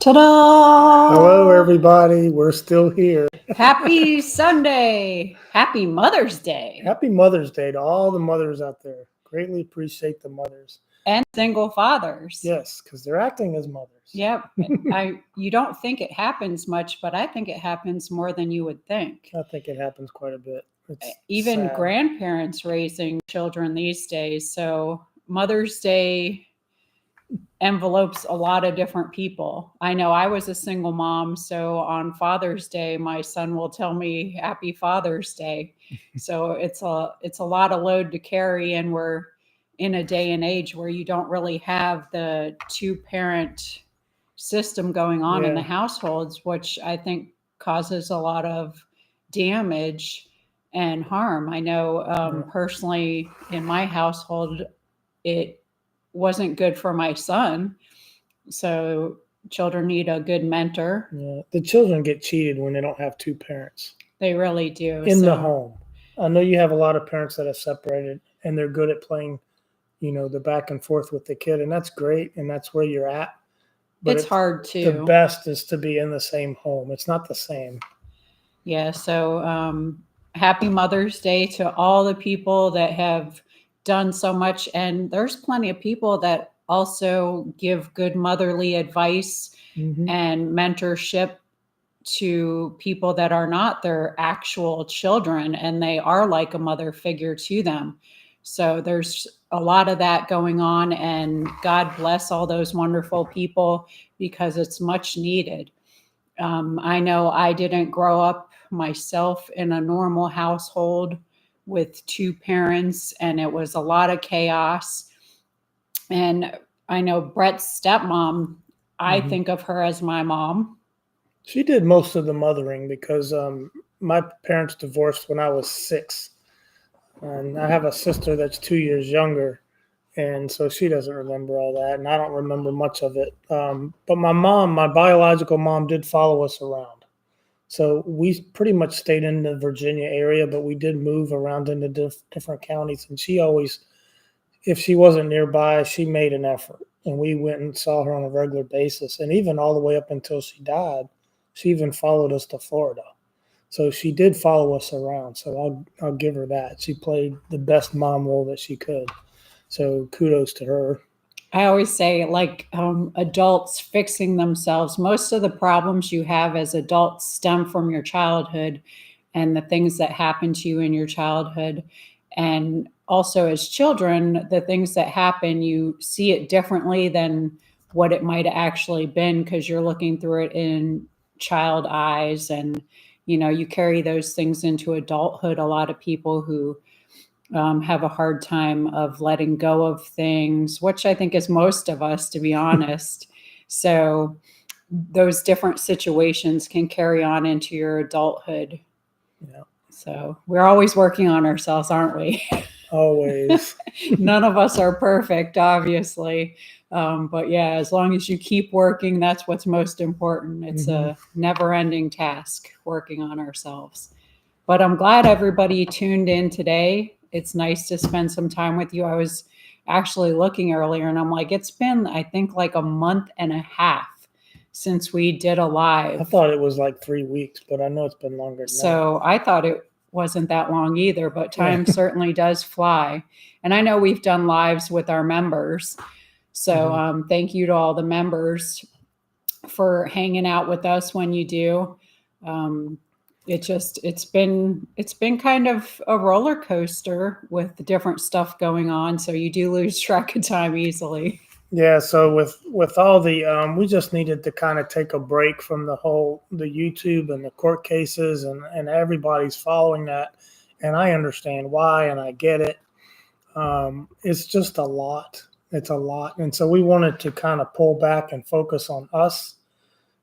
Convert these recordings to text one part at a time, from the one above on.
Ta-da! Hello, everybody. We're still here. Happy Sunday. Happy Mother's Day. Happy Mother's Day to all the mothers out there. Greatly appreciate the mothers. And single fathers. Yes, because they're acting as mothers. Yep. You don't think it happens much, but I think it happens more than you would think. I think it happens quite a bit. It's Even sad. grandparents raising children these days. So Mother's Day envelopes a lot of different people. I know I was a single mom, so on Father's Day my son will tell me happy Father's Day. So it's a lot of load to carry, and we're in a day and age where you don't really have the two parent system going on in the Yeah. households, which I think causes a lot of damage and harm. I know Yeah. personally in my household, it wasn't good for my son. So children need a good mentor. Yeah. The children get cheated when they don't have two parents They really do. in the So home. I know you have a lot of parents that have separated and they're good at playing, the back and forth with the kid, and that's great, and that's where you're at. But it's hard the too. best is to be in the same home. It's not the same. Yeah. So happy Mother's Day to all the people that have done so much. And there's plenty of people that also give good motherly advice Mm-hmm. and mentorship to people that are not their actual children, and they are like a mother figure to them. So there's a lot of that going on, and God bless all those wonderful people because it's much needed. I know I didn't grow up myself in a normal household with two parents, and it was a lot of chaos. And I know Brett's stepmom, I Mm-hmm. think of her as my mom. She did most of the mothering because my parents divorced when I was 6, and I have a sister that's 2 years younger, and so she doesn't remember all that, and I don't remember much of it. But my mom, my biological mom, did follow us around, so we pretty much stayed in the Virginia area, but we did move around into different counties, and she always, if she wasn't nearby, she made an effort, and we went and saw her on a regular basis, and even all the way up until she died, she even followed us to Florida. So she did follow us around. So I'll give her that. She played the best mom role that she could. So kudos to her. I always say, like, adults fixing themselves. Most of the problems you have as adults stem from your childhood and the things that happened to you in your childhood. And also, as children, the things that happen, you see it differently than what it might have actually been because you're looking through it in child eyes. And, you carry those things into adulthood. A lot of people who have a hard time of letting go of things, which I think is most of us, to be honest. So those different situations can carry on into your adulthood. Yeah, So we're always working on ourselves, aren't we? always. None of us are perfect, obviously. But yeah, as long as you keep working, that's what's most important. It's Mm-hmm. a never ending task working on ourselves. But I'm glad everybody tuned in today. It's nice to spend some time with you. I was actually looking earlier and I'm like, it's been, I think, like a month and a half since we did a I live. thought it was like 3 weeks, but I know it's been longer than that. So I thought it wasn't that long either, but Yeah. time certainly does fly. And I know we've done lives with our members. So Mm-hmm. thank you to all the members for hanging out with us when you do. Um, it's been kind of a roller coaster with the different stuff going on. So you do lose track of time easily. Yeah, so with all the we just needed to kind of take a break from the YouTube and the court cases, and everybody's following that, and I understand why, and I get it. It's just a lot. It's a lot, and so we wanted to kind of pull back and focus on us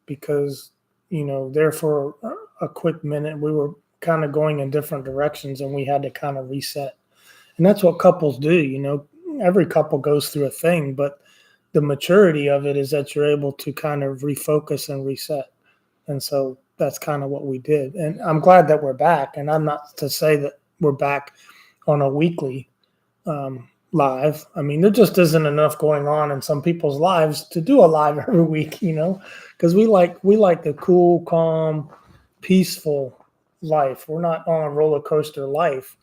because there for a quick minute we were kind of going in different directions, and we had to kind of reset. And that's what couples do. Every couple goes through a thing, but the maturity of it is that you're able to kind of refocus and reset. And so that's kind of what we did. And I'm glad that we're back. And I'm not to say that we're back on a weekly live. I mean, there just isn't enough going on in some people's lives to do a live every week, because we like the cool, calm, peaceful life. We're not on a roller coaster life.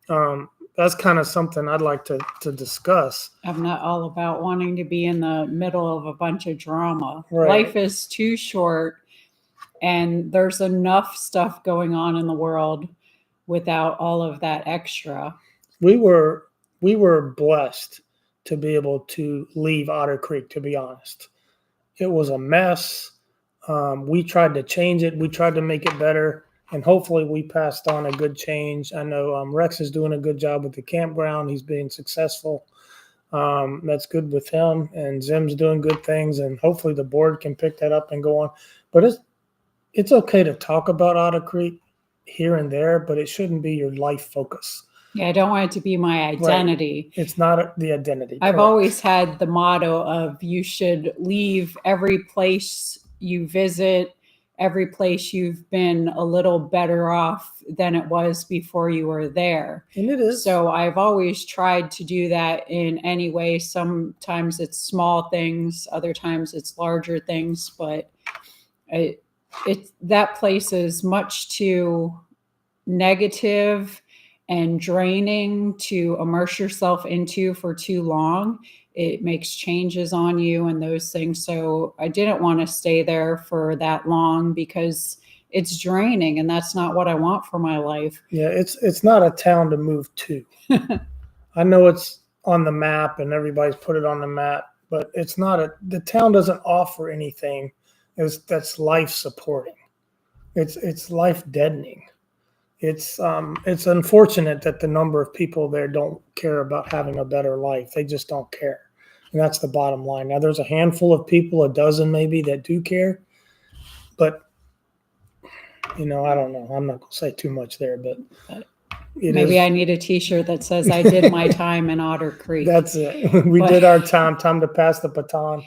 That's kind of something I'd like to discuss. I'm not all about wanting to be in the middle of a bunch of drama. Right. Life is too short, and there's enough stuff going on in the world without all of that extra. We were blessed to be able to leave Otter Creek, to be honest. It was a mess. We tried to change it. We tried to make it better, and hopefully we passed on a good change. I know Rex is doing a good job with the campground. He's being successful. That's good with him, and Zim's doing good things, and hopefully the board can pick that up and go on. But it's okay to talk about Otter Creek here and there, but it shouldn't be your life focus. Yeah, I don't want it to be my identity. Right. It's not the identity. I've Correct. always had the motto of you should leave every place you visit, every place you've been, a little better off than it was before you were there. And it is. So I've always tried to do that in any way. Sometimes it's small things, other times it's larger things, but that place is much too negative and draining to immerse yourself into for too long. It makes changes on you and those things. So I didn't want to stay there for that long because it's draining, and that's not what I want for my life. Yeah, it's not a town to move to. I know it's on the map and everybody's put it on the map, but it's not the town doesn't offer anything that's life supporting. It's life deadening. It's unfortunate that the number of people there don't care about having a better life. They just don't care. And that's the bottom line. Now, there's a handful of people, a dozen maybe, that do care. But, I don't know. I'm not going to say too much there, but maybe I need a T-shirt that says I did my time in Otter Creek. That's it. We did our time to pass the baton.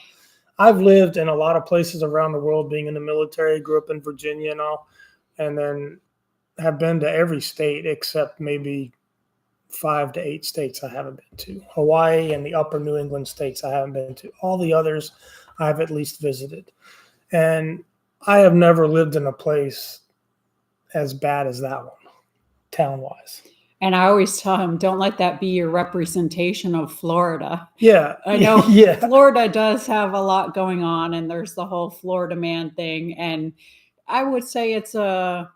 I've lived in a lot of places around the world, being in the military, grew up in Virginia and all, and then have been to every state except maybe 5 to 8 states I haven't been to. Hawaii and the upper New England states I haven't been to. All the others I've at least visited. And I have never lived in a place as bad as that one, town-wise. And I always tell him, don't let that be your representation of Florida. Yeah. I know yeah. Florida does have a lot going on, and there's the whole Florida man thing. And I would say it's a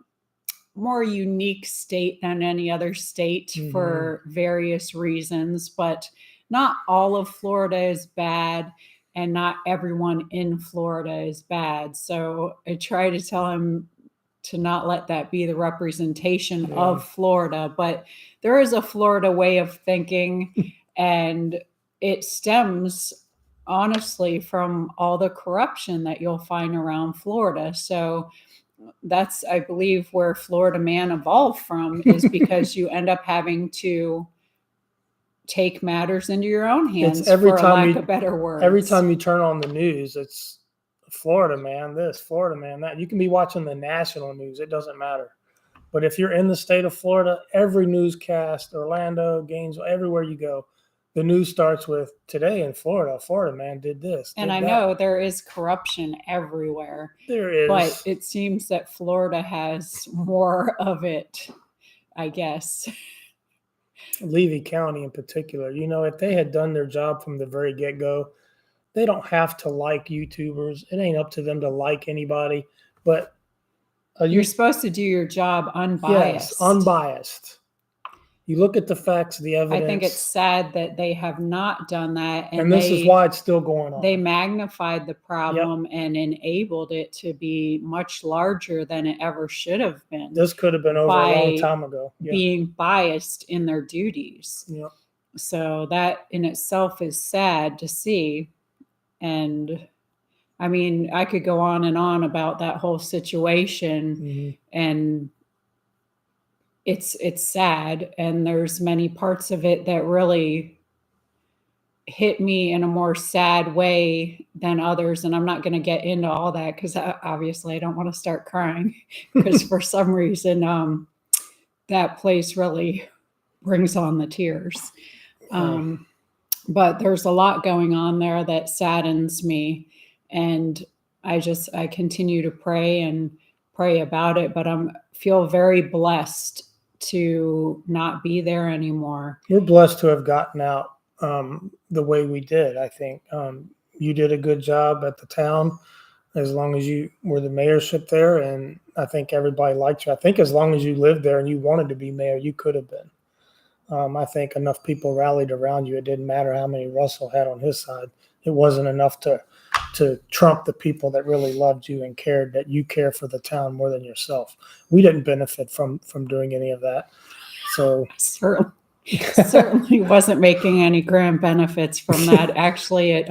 more unique state than any other state for various reasons, but not all of Florida is bad, and not everyone in Florida is bad. So I try to tell him to not let that be the representation of Florida, but there is a Florida way of thinking, and it stems honestly from all the corruption that you'll find around Florida. So that's, I believe, where Florida man evolved from, is because you end up having to take matters into your own hands, for lack of better words. Every time you turn on the news, it's Florida man this, Florida man that. You can be watching the national news. It doesn't matter. But if you're in the state of Florida, every newscast, Orlando, Gainesville, everywhere you go, the news starts with, today in Florida, Florida man did this. And I know there is corruption everywhere. There is. But it seems that Florida has more of it, I guess. Levy County in particular, if they had done their job from the very get-go, they don't have to like YouTubers. It ain't up to them to like anybody. But you're supposed to do your job unbiased. Yes, unbiased. You look at the facts, the evidence. I think it's sad that they have not done that. And this is why it's still going on. They magnified the problem and enabled it to be much larger than it ever should have been. This could have been over a long time ago. Being biased in their duties. Yep. So that in itself is sad to see. And I mean, I could go on and on about that whole situation, and it's sad, and there's many parts of it that really hit me in a more sad way than others. And I'm not going to get into all that because obviously I don't want to start crying, because for some reason that place really brings on the tears. But there's a lot going on there that saddens me. And I continue to pray about it, but feel very blessed to not be there anymore. We're blessed to have gotten out the way we did. I think you did a good job at the town as long as you were the mayorship there, and I think everybody liked you. I think as long as you lived there and you wanted to be mayor, you could have been. I think enough people rallied around you. It didn't matter how many Russell had on his side. It wasn't enough to trump the people that really loved you and cared that you care for the town more than yourself. We didn't benefit from doing any of that. So certainly wasn't making any grand benefits from that. Actually, it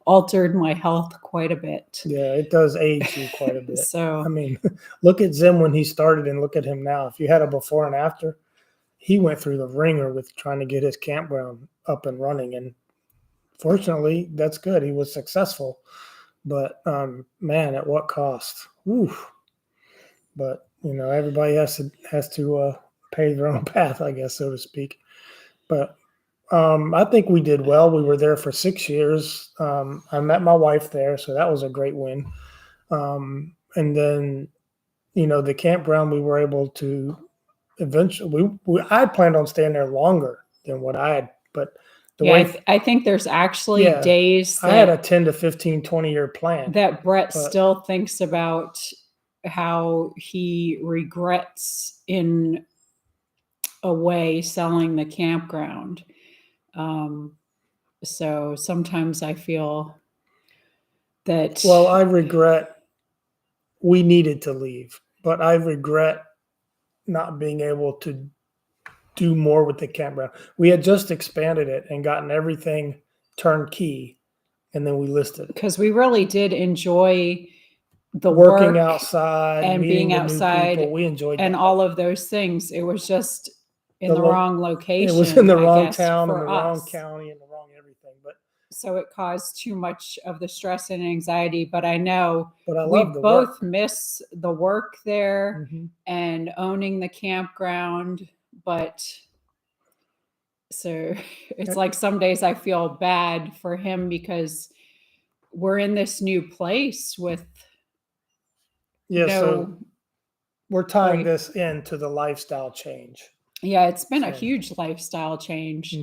altered my health quite a bit. Yeah, it does age you quite a bit. So I mean, look at Zim when he started and look at him now. If you had a before and after, he went through the ringer with trying to get his campground up and running. And fortunately, that's good. He was successful. But man, at what cost? Oof. But everybody has to pay their own path, I guess, so to speak. But I think we did well. We were there for 6 years. I met my wife there, so that was a great win. And then, the campground, we were able to eventually. I planned on staying there longer than what I had, but I think there's actually days I had a 10 to 15, 20-year plan that Brett still thinks about how he regrets in a way selling the campground. So sometimes I feel that. Well, I regret we needed to leave, but I regret not being able to do more with the campground. We had just expanded it and gotten everything turnkey, and then we listed it. Because we really did enjoy the working work outside and being outside. New people. We enjoyed and that. all of those things. It was just in the wrong location. It was in the wrong town, in the wrong county, and the wrong everything. But so it caused too much of the stress and anxiety. But I know we both miss the work there and owning the campground. But so it's like some days I feel bad for him because we're in this new place with so we're tying this into the lifestyle change. Yeah, it's been a huge lifestyle change.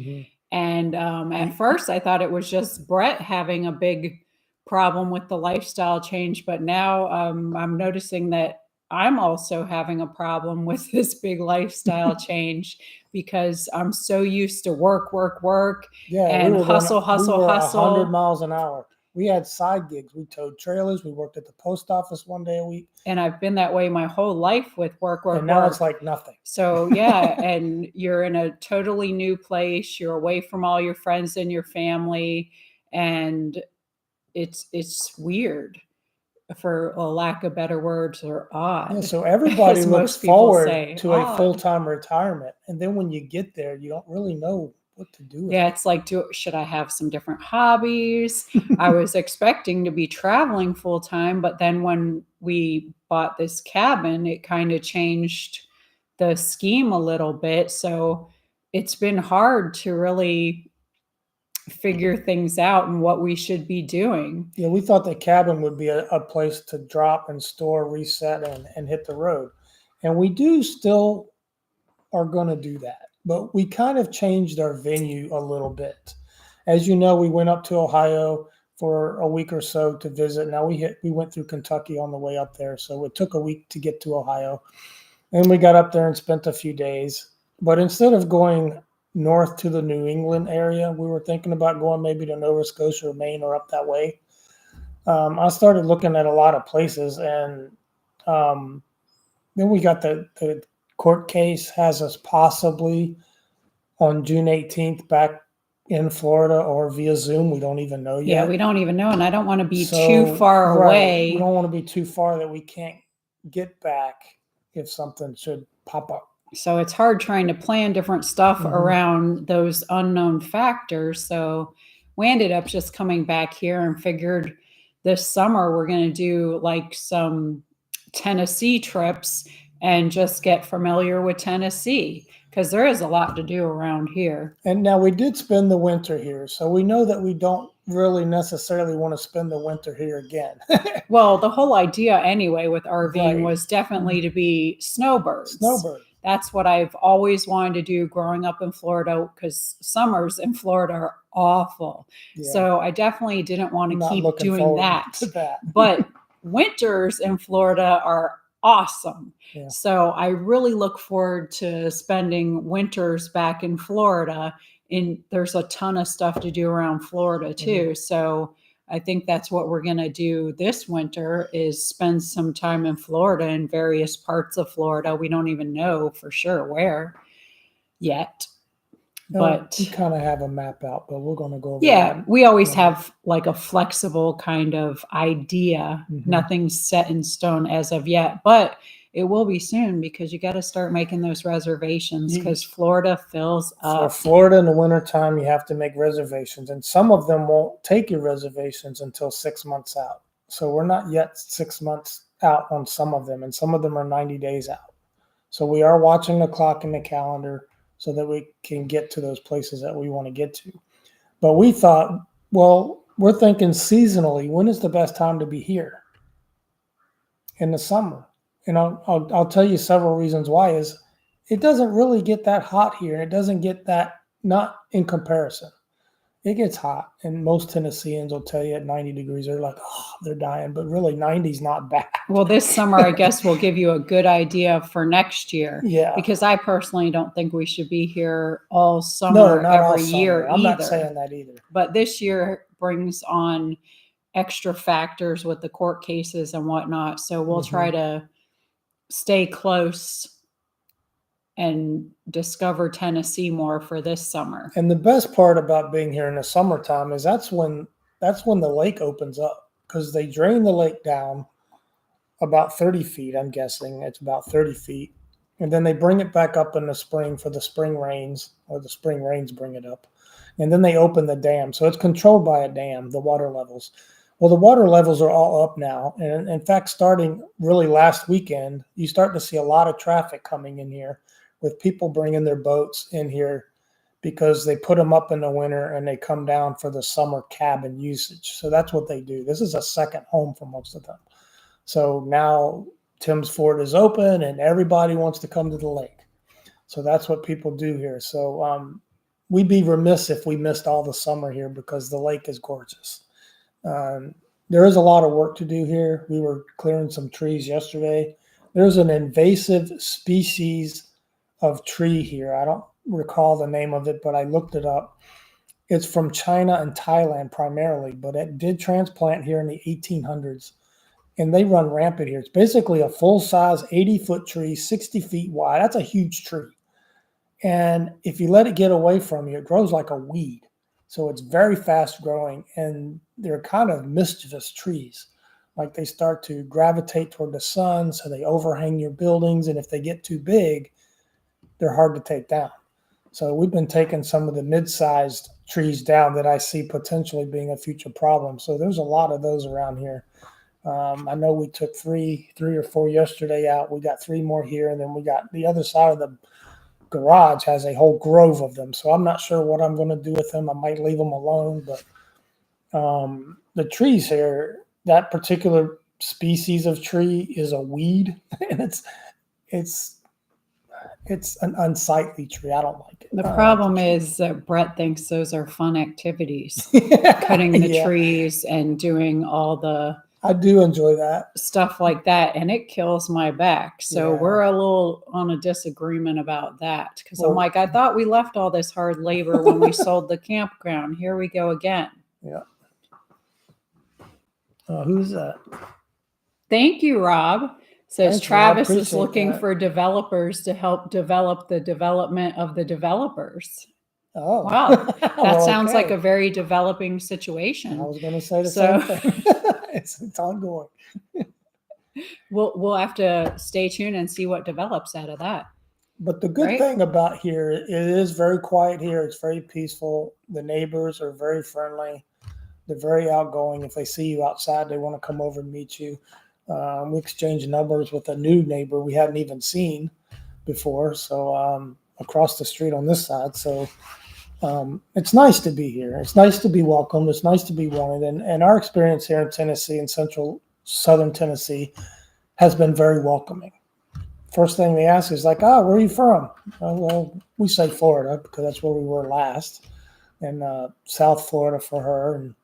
And at first I thought it was just Brett having a big problem with the lifestyle change, but now I'm noticing that I'm also having a problem with this big lifestyle change because I'm so used to work, and hustle. 100 miles an hour. We had side gigs. We towed trailers. We worked at the post office one day a week. And I've been that way my whole life with work. And now it's like nothing. So yeah, and you're in a totally new place. You're away from all your friends and your family, and it's weird, for a lack of better words, or odd. Yeah, so everybody looks forward to a full-time retirement, and then when you get there, you don't really know what to do. It's like, should I have some different hobbies? I was expecting to be traveling full time, but then when we bought this cabin, it kind of changed the scheme a little bit. So it's been hard to really figure things out and what we should be doing. Yeah, we thought the cabin would be a place to drop and store, reset, and hit the road. And we still are going to do that. But we kind of changed our venue a little bit. As you know, we went up to Ohio for a week or so to visit. Now we went through Kentucky on the way up there. So it took a week to get to Ohio. And we got up there and spent a few days. But instead of going north to the New England area, we were thinking about going maybe to Nova Scotia or Maine or up that way. I started looking at a lot of places, and then we got the court case has us possibly on June 18th back in Florida or via Zoom. We don't even know yet. Yeah, we don't even know, and I don't want to be too far away. We don't want to be too far that we can't get back if something should pop up. So it's hard trying to plan different stuff around those unknown factors. So we ended up just coming back here and figured this summer we're going to do like some Tennessee trips and just get familiar with Tennessee, because there is a lot to do around here. And now we did spend the winter here, so we know that we don't really necessarily want to spend the winter here again. Well, the whole idea anyway with RVing Right. was definitely to be snowbirds. Snowbird. That's what I've always wanted to do growing up in Florida, because summers in Florida are awful. Yeah. So I definitely didn't want I'm to not keep looking doing forward that. to that. But winters in Florida are awesome. Yeah. So I really look forward to spending winters back in Florida. And there's a ton of stuff to do around Florida too. So I think that's what we're going to do this winter, is spend some time in Florida, in various parts of Florida. We don't even know for sure where yet. But we kind of have a map out, but we're going to go over yeah, that. we always Yeah. have like a flexible kind of idea. Mhm. Nothing's set in stone as of yet, but it will be soon, because you got to start making those reservations, because Florida fills For up. Florida in the wintertime, you have to make reservations, and some of them won't take your reservations until 6 months out. So we're not yet 6 months out on some of them, and some of them are 90 days out. So we are watching the clock in the calendar so that we can get to those places that we want to get to. But we thought, well, we're thinking seasonally, when is the best time to be here? In the summer. And I'll tell you several reasons why. Is it doesn't really get that hot here. It doesn't get that, not in comparison. It gets hot, and most Tennesseans will tell you at 90 degrees, they're like, oh, they're dying. But really, 90 is not bad. Well, this summer, I guess, will give you a good idea for next year. Yeah. Because I personally don't think we should be here all summer, not all every year summer. I'm either. not saying that either. But this year brings on extra factors with the court cases and whatnot. So we'll try to stay close and discover Tennessee more for this summer. And the best part about being here in the summertime is that's when the lake opens up, because they drain the lake down about 30 feet. I'm guessing it's about 30 feet. And then they bring it back up in the spring for the spring rains, or the spring rains bring it up. And then they open the dam. So it's controlled by a dam, the water levels. Well, the water levels are all up now. And in fact, starting really last weekend, you start to see a lot of traffic coming in here, with people bringing their boats in here because they put them up in the winter and they come down for the summer cabin usage. So that's what they do. This is a second home for most of them. So now Tim's Ford is open and everybody wants to come to the lake. So that's what people do here. So we'd be remiss if we missed all the summer here, because the lake is gorgeous. There is a lot of work to do here. We were clearing some trees yesterday. There's an invasive species of tree here. I don't recall the name of it, but I looked it up. It's from China and Thailand primarily, but it did transplant here in the 1800s, and they run rampant here. It's basically a full-size 80-foot tree, 60 feet wide. That's a huge tree. And if you let it get away from you, it grows like a weed. So it's very fast growing, and they're kind of mischievous trees. Like, they start to gravitate toward the sun, so they overhang your buildings, and if they get too big, they're hard to take down. So we've been taking some of the mid-sized trees down that I see potentially being a future problem. So there's a lot of those around here. I know we took three or four yesterday out. We got 3 more here, and then we got the other side of the garage has a whole grove of them. So I'm not sure what I'm going to do with them. I might leave them alone, but the trees here, that particular species of tree is a weed, and it's an unsightly tree. I don't like it. The problem is that Brett thinks those are fun activities, cutting the trees and doing all the I do enjoy that stuff like that, and it kills my back. So we're a little on a disagreement about that, because I'm like, I thought we left all this hard labor when we sold the campground. Here we go again. Yeah. Who's that? Thank you, Rob. Says Travis is looking that. for developers to help develop the development of the developers. Oh, wow. That sounds like a very developing situation. I was going to say the same thing. It's ongoing. We'll have to stay tuned and see what develops out of that. But the good thing about here, it is very quiet here. It's very peaceful. The neighbors are very friendly. They're very outgoing. If they see you outside, they want to come over and meet you. We exchanged numbers with a new neighbor we hadn't even seen before. So across the street on this side. So it's nice to be here. It's nice to be welcomed. It's nice to be wanted. And our experience here in Tennessee and southern Tennessee has been very welcoming. First thing they ask is like, where are you from? Well, we say Florida because that's where we were last. And South Florida for her. And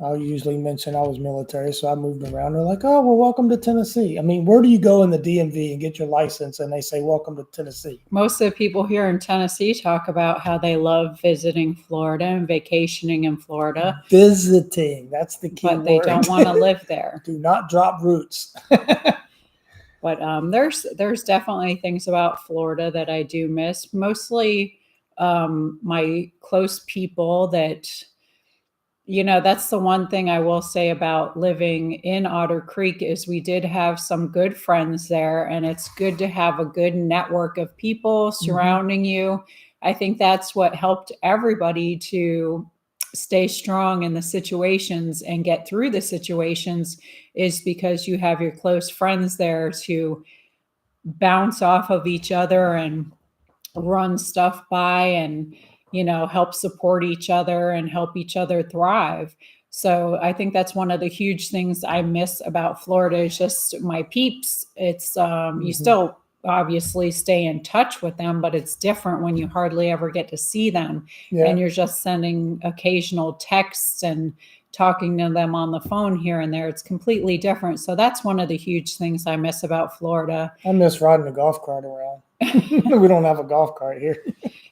I'll usually mention I was military, so I moved around. They're like, well, welcome to Tennessee. I mean, where do you go in the DMV and get your license? And they say, welcome to Tennessee. Most of the people here in Tennessee talk about how they love visiting Florida and vacationing in Florida. Visiting, that's the key word. But they don't want to live there. Do not drop roots. But there's definitely things about Florida that I do miss. Mostly my close people that, that's the one thing I will say about living in Otter Creek is we did have some good friends there, and it's good to have a good network of people surrounding you. I think that's what helped everybody to stay strong in the situations and get through the situations is because you have your close friends there to bounce off of each other and run stuff by and help support each other and help each other thrive. So I think that's one of the huge things I miss about Florida is just my peeps. It's you still obviously stay in touch with them, but it's different when you hardly ever get to see them and you're just sending occasional texts and talking to them on the phone here and there. It's completely different. So that's one of the huge things I miss about Florida. I miss riding a golf cart around. We don't have a golf cart here.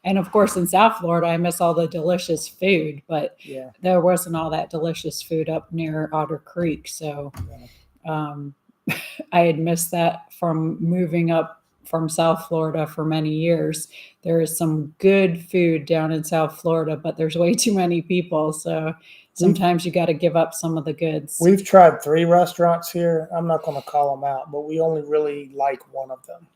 And of course, in South Florida, I miss all the delicious food, but there wasn't all that delicious food up near Otter Creek. So I had missed that from moving up from South Florida for many years. There is some good food down in South Florida, but there's way too many people. So sometimes you got to give up some of the goods. We've tried 3 restaurants here. I'm not going to call them out, but we only really like one of them.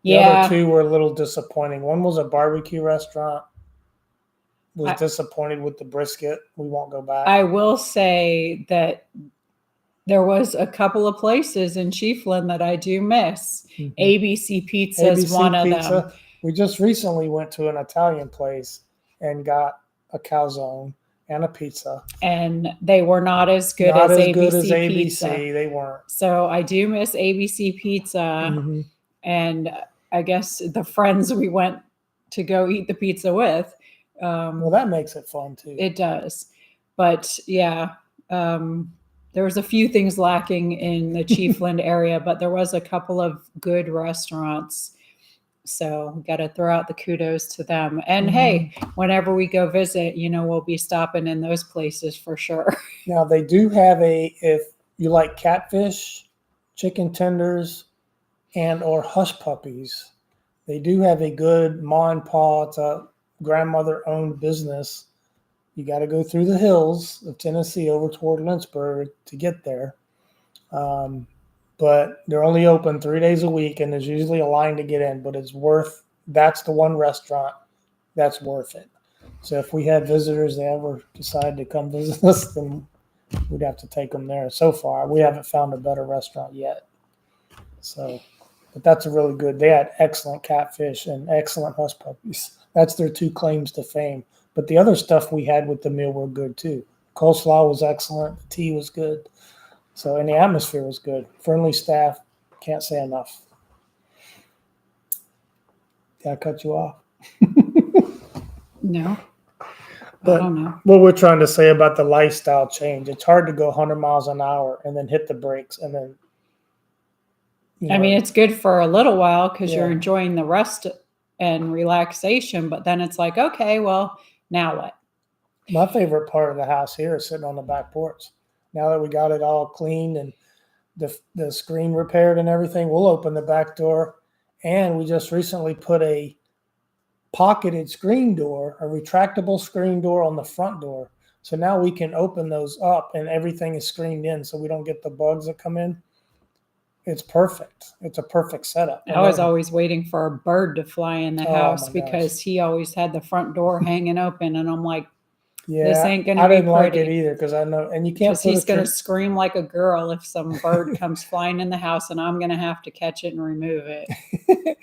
The other 2 were a little disappointing. One was a barbecue restaurant. Was disappointed with the brisket. We won't go back. I will say that there was a couple of places in Chiefland that I do miss. ABC Pizza is one of them. We just recently went to an Italian place and got a calzone and a pizza. And they were not as good as ABC Pizza. They weren't. So I do miss ABC Pizza. And I guess the friends we went to go eat the pizza with. Well, that makes it fun too. It does. But there was a few things lacking in the Chiefland area, but there was a couple of good restaurants. So got to throw out the kudos to them. And hey, whenever we go visit, we'll be stopping in those places for sure. Now they do have if you like catfish, chicken tenders, and or hush puppies, they do have a good ma and pa. It's a grandmother-owned business. You got to go through the hills of Tennessee over toward Lynchburg to get there. But they're only open 3 days a week, and there's usually a line to get in. But that's the one restaurant that's worth it. So if we had visitors that ever decide to come visit us, then we'd have to take them there. So far, we haven't found a better restaurant yet. So, but that's a really good. They had excellent catfish and excellent hush puppies. That's their 2 claims to fame. But the other stuff we had with the meal were good too. Coleslaw was excellent. The tea was good. So, and the atmosphere was good. Friendly staff. Can't say enough. Did I cut you off? No. But I don't know. What we're trying to say about the lifestyle change, it's hard to go 100 miles an hour and then hit the brakes and then. I mean, it's good for a little while because you're enjoying the rest and relaxation, but then it's like, okay, well, now what? My favorite part of the house here is sitting on the back porch. Now that we got it all cleaned and the screen repaired and everything, we'll open the back door. And we just recently put a pocketed screen door, a retractable screen door on the front door. So now we can open those up and everything is screened in so we don't get the bugs that come in. It's perfect. It's a perfect setup. I was always waiting for a bird to fly in the house because he always had the front door hanging open. And I'm like, this ain't going to be pretty. I didn't like it either because I know, and you can't. Because he's going to scream like a girl if some bird comes flying in the house and I'm going to have to catch it and remove it.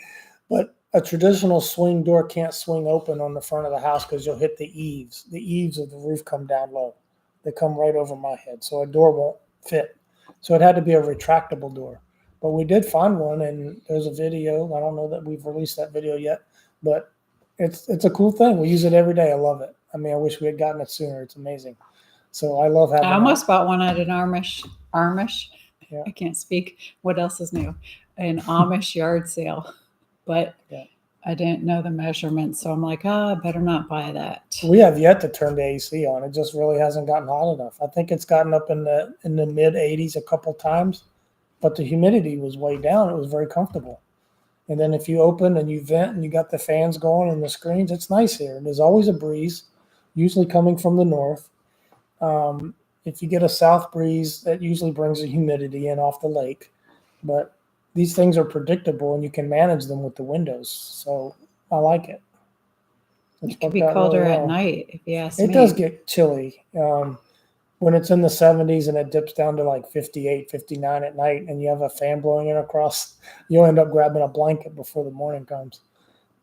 But a traditional swing door can't swing open on the front of the house because you'll hit the eaves. The eaves of the roof come down low. They come right over my head, so a door won't fit. So it had to be a retractable door. But we did find one, and there's a video. I don't know that we've released that video yet, but it's a cool thing. We use it every day. I love it. I mean, I wish we had gotten it sooner. It's amazing. So I love having. I almost bought one at an Amish. Yeah. I can't speak. What else is new? An Amish yard sale, but Yeah. I didn't know the measurements, so I'm like, I better not buy that. We have yet to turn the AC on. It just really hasn't gotten hot enough. I think it's gotten up in the mid 80s a couple times, but the humidity was way down. It was very comfortable. And then if you open and you vent and you got the fans going and the screens, it's nice here. There's always a breeze, usually coming from the north. If you get a south breeze, that usually brings the humidity in off the lake. But these things are predictable, and you can manage them with the windows. So I like it. It could be colder really at night, if you ask me. It does get chilly. When it's in the 70s and it dips down to like 58, 59 at night, and you have a fan blowing in across, you'll end up grabbing a blanket before the morning comes.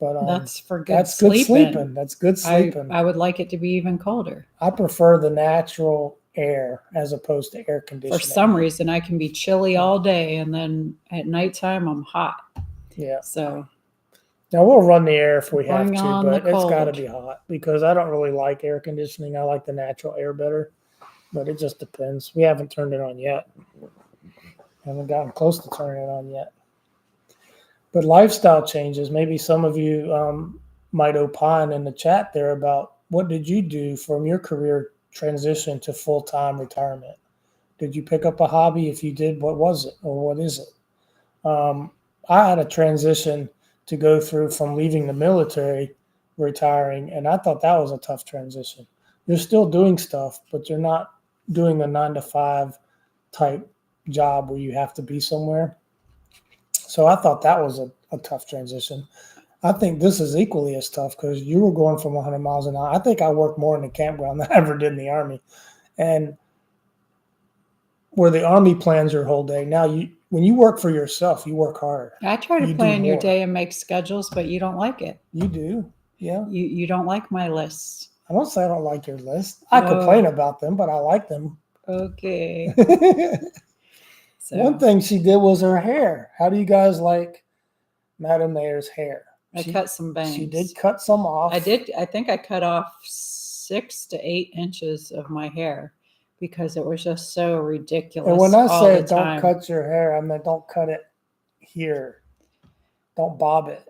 But that's for good that's sleeping. good sleeping. That's good sleeping. I would like it to be even colder. I prefer the natural air as opposed to air conditioning. For some reason, I can be chilly all day, and then at nighttime, I'm hot. Yeah. So now we'll run the air if we have bring to, on but the it's got to cold. be hot because I don't really like air conditioning. I like the natural air better, but it just depends. We haven't turned it on yet. Haven't gotten close to turning it on yet. But lifestyle changes. Maybe some of you might opine in the chat there about what did you do from your career transition to full-time retirement? Did you pick up a hobby? If you did, what was it or what is it? I had a transition to go through from leaving the military, retiring, and I thought that was a tough transition. You're still doing stuff, but you're not doing a 9-to-5 type job where you have to be somewhere. So I thought that was a tough transition. I think this is equally as tough because you were going from 100 miles an hour. I think I worked more in the campground than I ever did in the Army. And where the Army plans your whole day, now when you work for yourself, you work harder. I try to plan your day and make schedules, but you don't like it. You do, yeah. You don't like my lists. I don't say I don't like your list. I complain about them, but I like them. Okay. So, one thing she did was her hair. How do you guys like Madam Mayor's hair? I cut some bangs. She did cut some off. I think I cut off 6 to 8 inches of my hair because it was just so ridiculous. And when I say don't cut your hair, I mean don't cut it here. Don't bob it.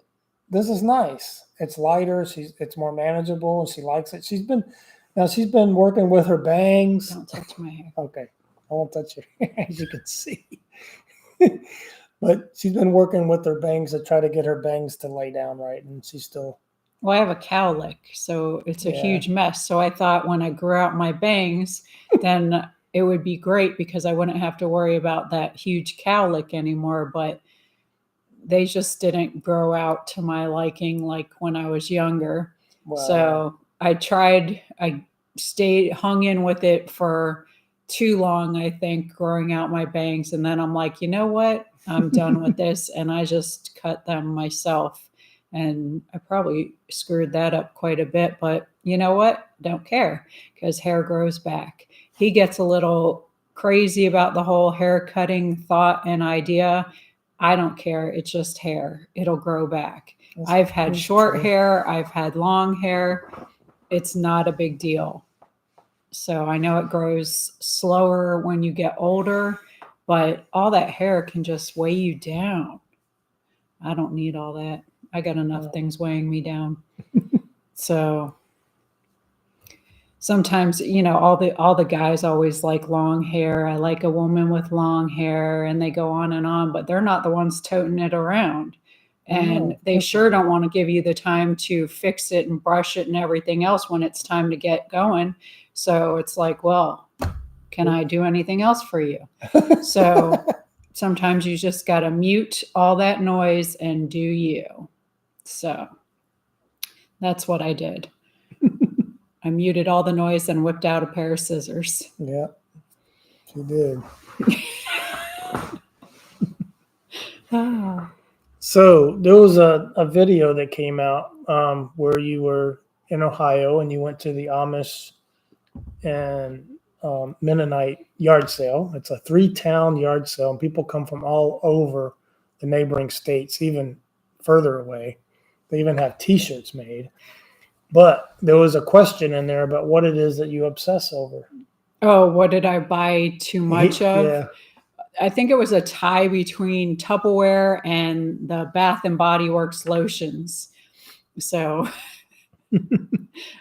This is nice. It's lighter. It's more manageable, and she likes it. She's been working with her bangs. Don't touch my hair. Okay. I won't touch your hair, as you can see. But she's been working with her bangs to try to get her bangs to lay down right, and she's still. Well, I have a cowlick, so it's a huge mess. So I thought when I grew out my bangs, then it would be great because I wouldn't have to worry about that huge cowlick anymore. But they just didn't grow out to my liking like when I was younger. Wow. So I hung in with it for too long, I think, growing out my bangs. And then I'm like, you know what? I'm done with this. And I just cut them myself. And I probably screwed that up quite a bit. But you know what? Don't care because hair grows back. He gets a little crazy about the whole hair cutting thought and idea. I don't care. It's just hair. It'll grow back. I've had short hair. I've had long hair. It's not a big deal. So I know it grows slower when you get older, but all that hair can just weigh you down. I don't need all that. I got enough things weighing me down. So sometimes, all the guys always like long hair. I like a woman with long hair, and they go on, but they're not the ones toting it around. And they sure don't want to give you the time to fix it and brush it and everything else when it's time to get going. So it's like, well, can I do anything else for you? So sometimes you just got to mute all that noise and do you. So that's what I did. I muted all the noise and whipped out a pair of scissors. Yeah, she did. So there was a video that came out where you were in Ohio and you went to the Amish and Mennonite yard sale. It's a 3-town yard sale, and people come from all over the neighboring states, even further away. They even have T-shirts made. But there was a question in there about what it is that you obsess over. Oh, what did I buy too much of? Yeah. I think it was a tie between Tupperware and the Bath and Body Works lotions. So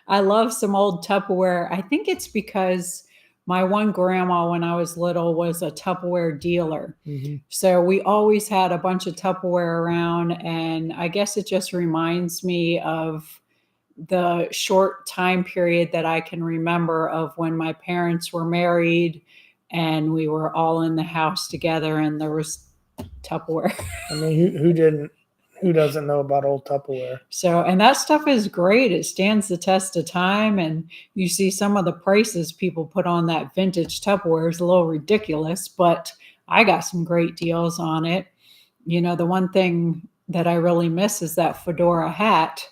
I love some old Tupperware. I think it's because my one grandma, when I was little, was a Tupperware dealer. Mm-hmm. So we always had a bunch of Tupperware around. And I guess it just reminds me of the short time period that I can remember of when my parents were married and we were all in the house together and there was Tupperware. I mean, who doesn't know about old Tupperware? So, and that stuff is great. It stands the test of time. And you see some of the prices people put on that vintage Tupperware is a little ridiculous, but I got some great deals on it. You know, the one thing that I really miss is that fedora hat.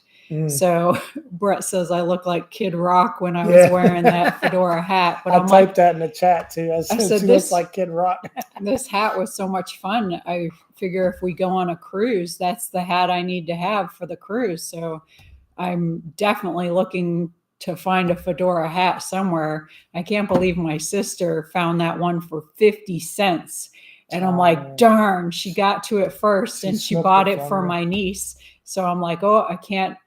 So Brett says I look like Kid Rock when I was wearing that fedora hat. But I I'm typed that in the chat too. I said she looks like Kid Rock. This hat was so much fun. I figure if we go on a cruise, that's the hat I need to have for the cruise. So I'm definitely looking to find a fedora hat somewhere. I can't believe my sister found that one for 50 cents. And I'm like, darn, she got to it first and she bought it for my niece. So I'm like, oh, I can't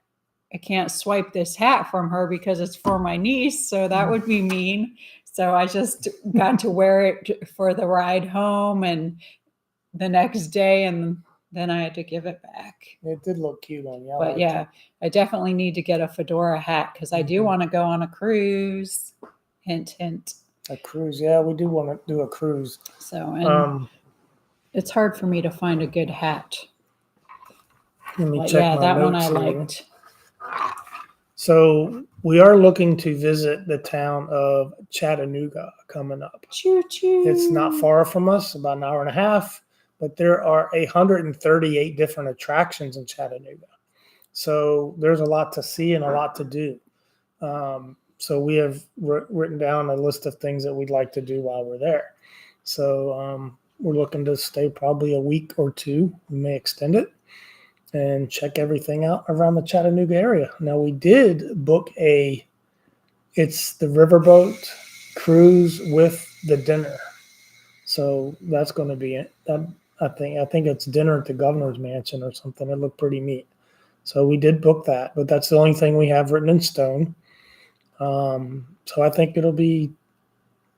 swipe this hat from her because it's for my niece. So that would be mean. So I just got to wear it for the ride home and the next day. And then I had to give it back. It did look cute on you. But yeah, I definitely need to get a fedora hat because I do want to go on a cruise. Hint, hint. A cruise. Yeah, we do want to do a cruise. So, and it's hard for me to find a good hat. Let me check my that one notes I here. liked. So we are looking to visit the town of Chattanooga coming up. Choo choo. It's not far from us, about an hour and a half, but there are 138 different attractions in Chattanooga. So there's a lot to see and a lot to do. So we have written down a list of things that we'd like to do while we're there. So we're looking to stay probably a week or two. We may extend it and check everything out around the Chattanooga area. Now we did book it's the riverboat cruise with the dinner. So that's going to be it. I think it's dinner at the governor's mansion or something. It looked pretty neat. So we did book that, but that's the only thing we have written in stone. So I think it'll be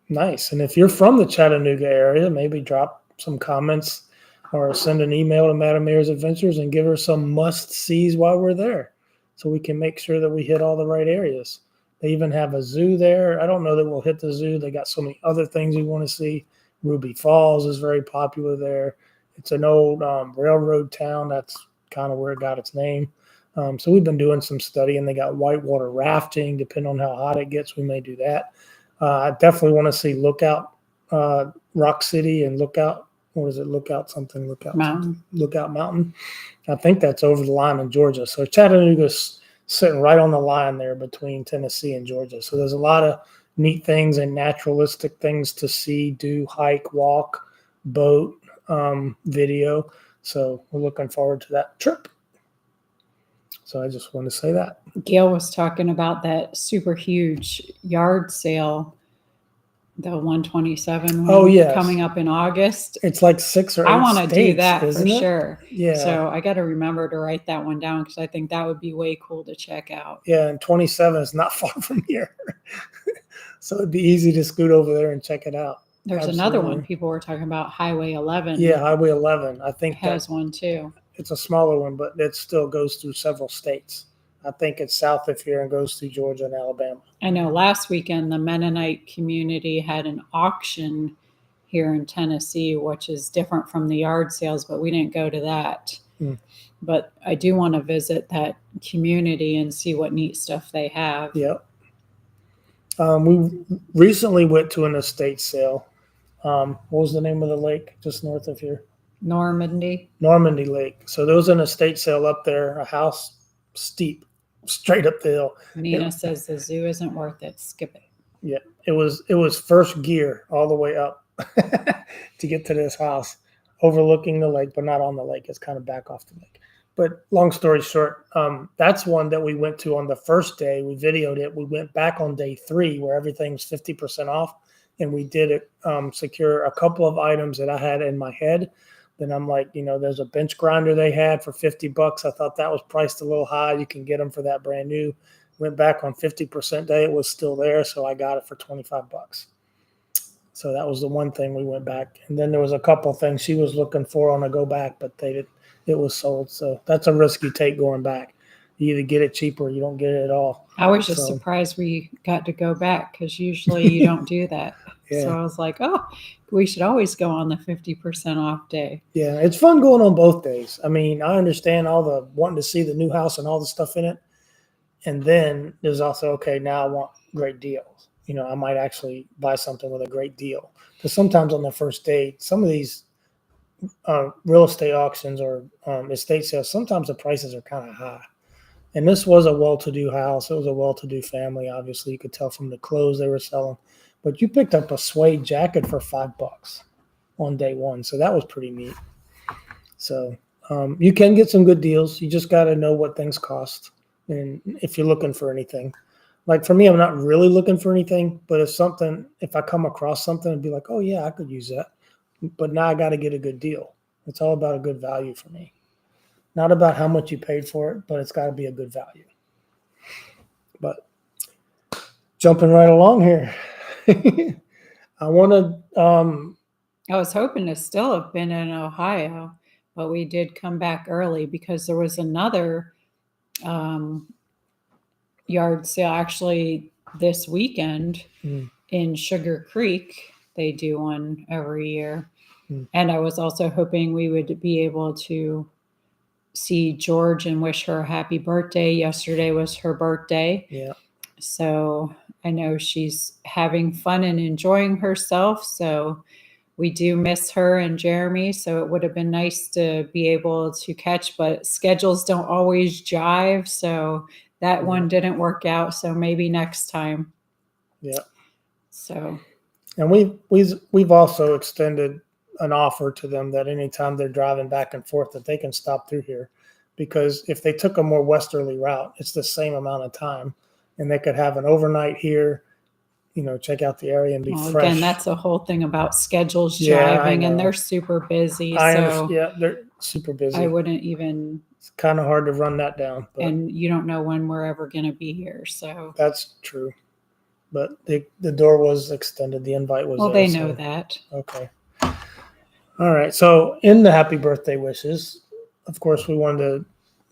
nice. And if you're from the Chattanooga area, maybe drop some comments or send an email to Madam Mayor's Adventures and give her some must-sees while we're there so we can make sure that we hit all the right areas. They even have a zoo there. I don't know that we'll hit the zoo. They got so many other things we want to see. Ruby Falls is very popular there. It's an old railroad town. That's kind of where it got its name. So we've been doing some study, and they got whitewater rafting. Depending on how hot it gets, we may do that. I definitely want to see Lookout Rock City and Lookout. What is it? Lookout Mountain. Lookout Mountain. I think that's over the line in Georgia. So Chattanooga's sitting right on the line there between Tennessee and Georgia. So there's a lot of neat things and naturalistic things to see, do, hike, walk, boat, video. So we're looking forward to that trip. So I just want to say that. Gail was talking about that super huge yard sale, the 127 one. Oh, yes. Coming up in August. It's like 6 or 8 I want to do that for it? sure. Yeah. So I got to remember to write that one down because I think that would be way cool to check out. Yeah, and 27 is not far from here. So it'd be easy to scoot over there and check it out. There's another one people were talking about, Highway 11. Yeah, Highway 11. I think has one too. It's a smaller one, but it still goes through several states. I think it's south of here and goes through Georgia and Alabama. I know last weekend the Mennonite community had an auction here in Tennessee, which is different from the yard sales, but we didn't go to that. But I do want to visit that community and see what neat stuff they have. Yep. We recently went to an estate sale. What was the name of the lake just north of here? Normandy. Normandy Lake. So there was an estate sale up there, a house steep, straight up the hill. Nina says the zoo isn't worth it. Skip it. Yeah, it was first gear all the way up to get to this house, overlooking the lake, but not on the lake. It's kind of back off the lake. But long story short, that's one that we went to on the first day. We videoed it. We went back on day 3 where everything was 50% off, and we did it secure a couple of items that I had in my head. Then I'm like, there's a bench grinder they had for $50. I thought that was priced a little high. You can get them for that brand new. Went back on 50% day. It was still there, so I got it for $25. So that was the one thing we went back. And then there was a couple things she was looking for on a go back, but it was sold. So that's a risk you take going back. You either get it cheaper or you don't get it at all. I was just surprised we got to go back because usually you don't do that. Yeah. So I was like, oh, we should always go on the 50% off day. Yeah, it's fun going on both days. I mean, I understand all the wanting to see the new house and all the stuff in it. And then there's also, okay, now I want great deals. I might actually buy something with a great deal. Because sometimes on the first day, some of these real estate auctions or estate sales, sometimes the prices are kind of high. And this was a well-to-do house. It was a well-to-do family. Obviously, you could tell from the clothes they were selling. But you picked up a suede jacket for $5 on day 1. So that was pretty neat. So you can get some good deals. You just got to know what things cost. And if you're looking for anything, like for me, I'm not really looking for anything, but if I come across something, I'd be like, oh yeah, I could use that. But now I got to get a good deal. It's all about a good value for me. Not about how much you paid for it, but it's got to be a good value. But jumping right along here, I want to. I was hoping to still have been in Ohio, but we did come back early because there was another yard sale actually this weekend in Sugar Creek. They do one every year. And I was also hoping we would be able to see George and wish her a happy birthday. Yesterday was her birthday. Yeah. So I know she's having fun and enjoying herself. So we do miss her and Jeremy. So it would have been nice to be able to catch, but schedules don't always jive. So that one didn't work out. So maybe next time. Yeah. So. And we've also extended an offer to them that anytime they're driving back and forth that they can stop through here, because if they took a more westerly route, it's the same amount of time, and they could have an overnight here, check out the area and be fresh. Again, that's the whole thing about schedules jiving, and they're super busy. Yeah, they're super busy. I wouldn't even. It's kind of hard to run that down. But and you don't know when we're ever going to be here, so. That's true. But the door was extended. The invite was. Well, there, they know that. Okay. All right. So in the happy birthday wishes, of course, we wanted to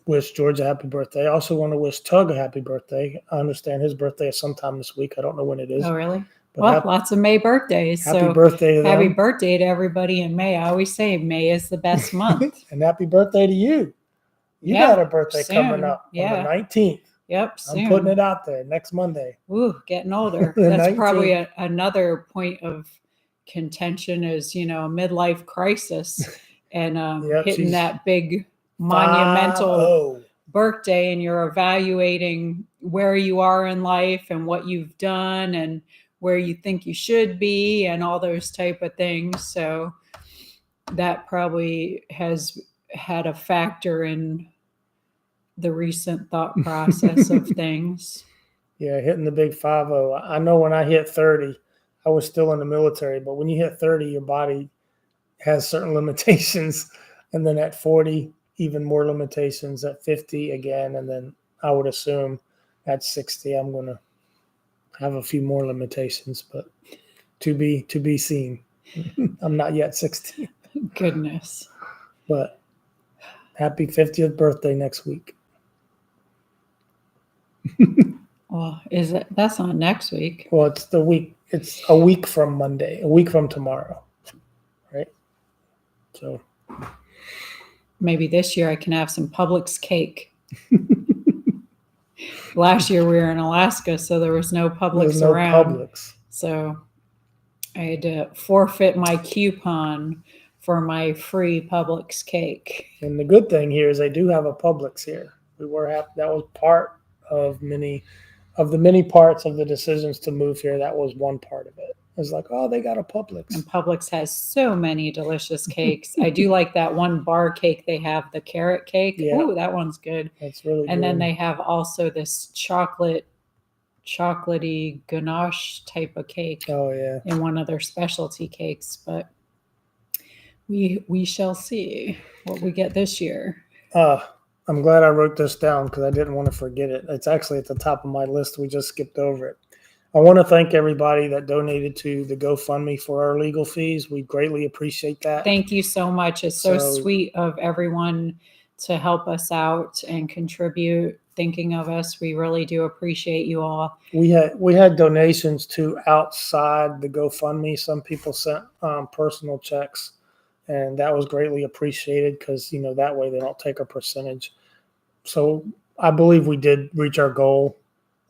wish George a happy birthday. I also want to wish Tug a happy birthday. I understand his birthday is sometime this week. I don't know when it is. Oh, really? But lots of May birthdays. Happy birthday to them. Happy birthday to everybody in May. I always say May is the best month. And happy birthday to you. You got a birthday coming up on the 19th. Yep, soon. I'm putting it out there next Monday. Ooh, getting older. That's 19th. Probably another point of contention is, midlife crisis and hitting that big monumental birthday, and you're evaluating where you are in life and what you've done and where you think you should be and all those type of things. So that probably has had a factor in the recent thought process of things. Yeah, hitting the big 5-0. I know when I hit 30, I was still in the military, but when you hit 30, your body has certain limitations. And then at 40, even more limitations. At 50 again. And then I would assume at 60, I'm going to have a few more limitations, but to be seen. I'm not yet 60. Goodness. But happy 50th birthday next week. Well, that's not next week? Well, it's the week. It's a week from Monday, a week from tomorrow, right? So maybe this year I can have some Publix cake. Last year we were in Alaska, so there was no Publix around. Publix. So I had to forfeit my coupon for my free Publix cake. And the good thing here is they do have a Publix here. We were happy. That was part of the many parts of the decisions to move here. That was one part of it. It was like, oh, they got a Publix. And Publix has so many delicious cakes. I do like that one bar cake they have, the carrot cake. Yeah. Ooh, that one's good. That's really And good. then they have also this chocolatey ganache type of cake Oh yeah. in one of their specialty cakes. But we shall see what we get this year. I'm glad I wrote this down because I didn't want to forget it. It's actually at the top of my list. We just skipped over it. I want to thank everybody that donated to the GoFundMe for our legal fees. We greatly appreciate that. Thank you so much. It's so sweet of everyone to help us out and contribute, thinking of us. We really do appreciate you all. We had donations to outside the GoFundMe. Some people sent personal checks, and that was greatly appreciated because, that way they don't take a percentage. So I believe we did reach our goal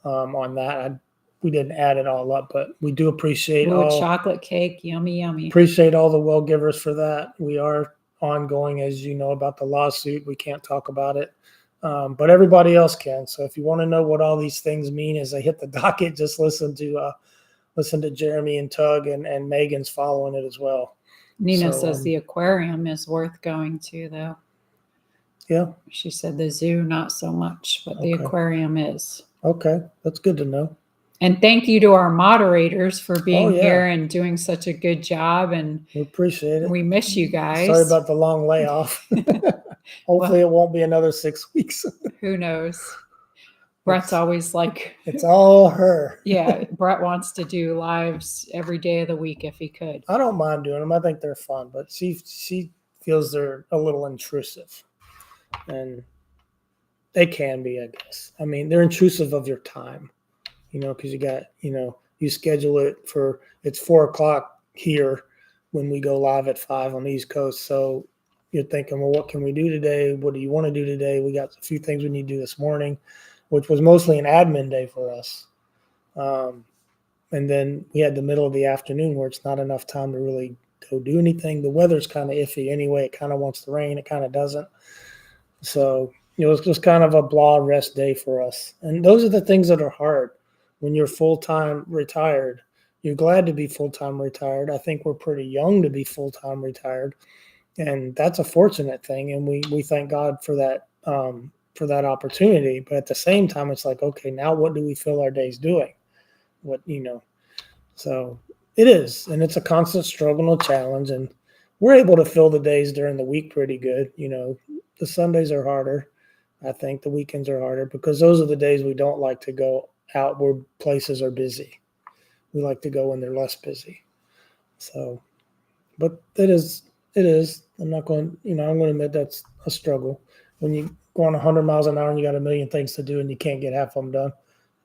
on that. We didn't add it all up, but we do appreciate all chocolate cake. Yummy, yummy. Appreciate all the well givers for that. We are ongoing, as you know, about the lawsuit. We can't talk about it, but everybody else can. So if you want to know what all these things mean as they hit the docket, just listen to Jeremy and Tug, and Megan's following it as well. Nina says the aquarium is worth going to, though. Yeah. She said the zoo, not so much, but the aquarium is. Okay. That's good to know. And thank you to our moderators for being here and doing such a good job. And we appreciate it. We miss you guys. Sorry about the long layoff. Hopefully it won't be another 6 weeks. Who knows? Brett's always like, it's all her. Yeah, Brett wants to do lives every day of the week if he could. I don't mind doing them. I think they're fun, but she feels they're a little intrusive. And they can be, I guess. I mean, they're intrusive of your time. Because you got, you schedule it it's 4:00 here when we go live at 5 on the East Coast. So you're thinking, well, what can we do today? What do you want to do today? We got a few things we need to do this morning, which was mostly an admin day for us. And then we had the middle of the afternoon where it's not enough time to really go do anything. The weather's kind of iffy anyway. It kind of wants to rain. It kind of doesn't. So it was just kind of a blah rest day for us. And those are the things that are hard. When you're full-time retired, you're glad to be full-time retired. I think we're pretty young to be full-time retired, and that's a fortunate thing. And we thank God for that opportunity. But at the same time, it's like, okay, now what do we fill our days doing? So it is, and it's a constant struggle and a challenge. And we're able to fill the days during the week pretty good. The Sundays are harder. I think the weekends are harder because those are the days we don't like to go out where places are busy. We like to go when they're less busy. So, but it is. I'm not going, I'm going to admit that's a struggle. When you go on 100 miles an hour and you got a million things to do and you can't get half of them done,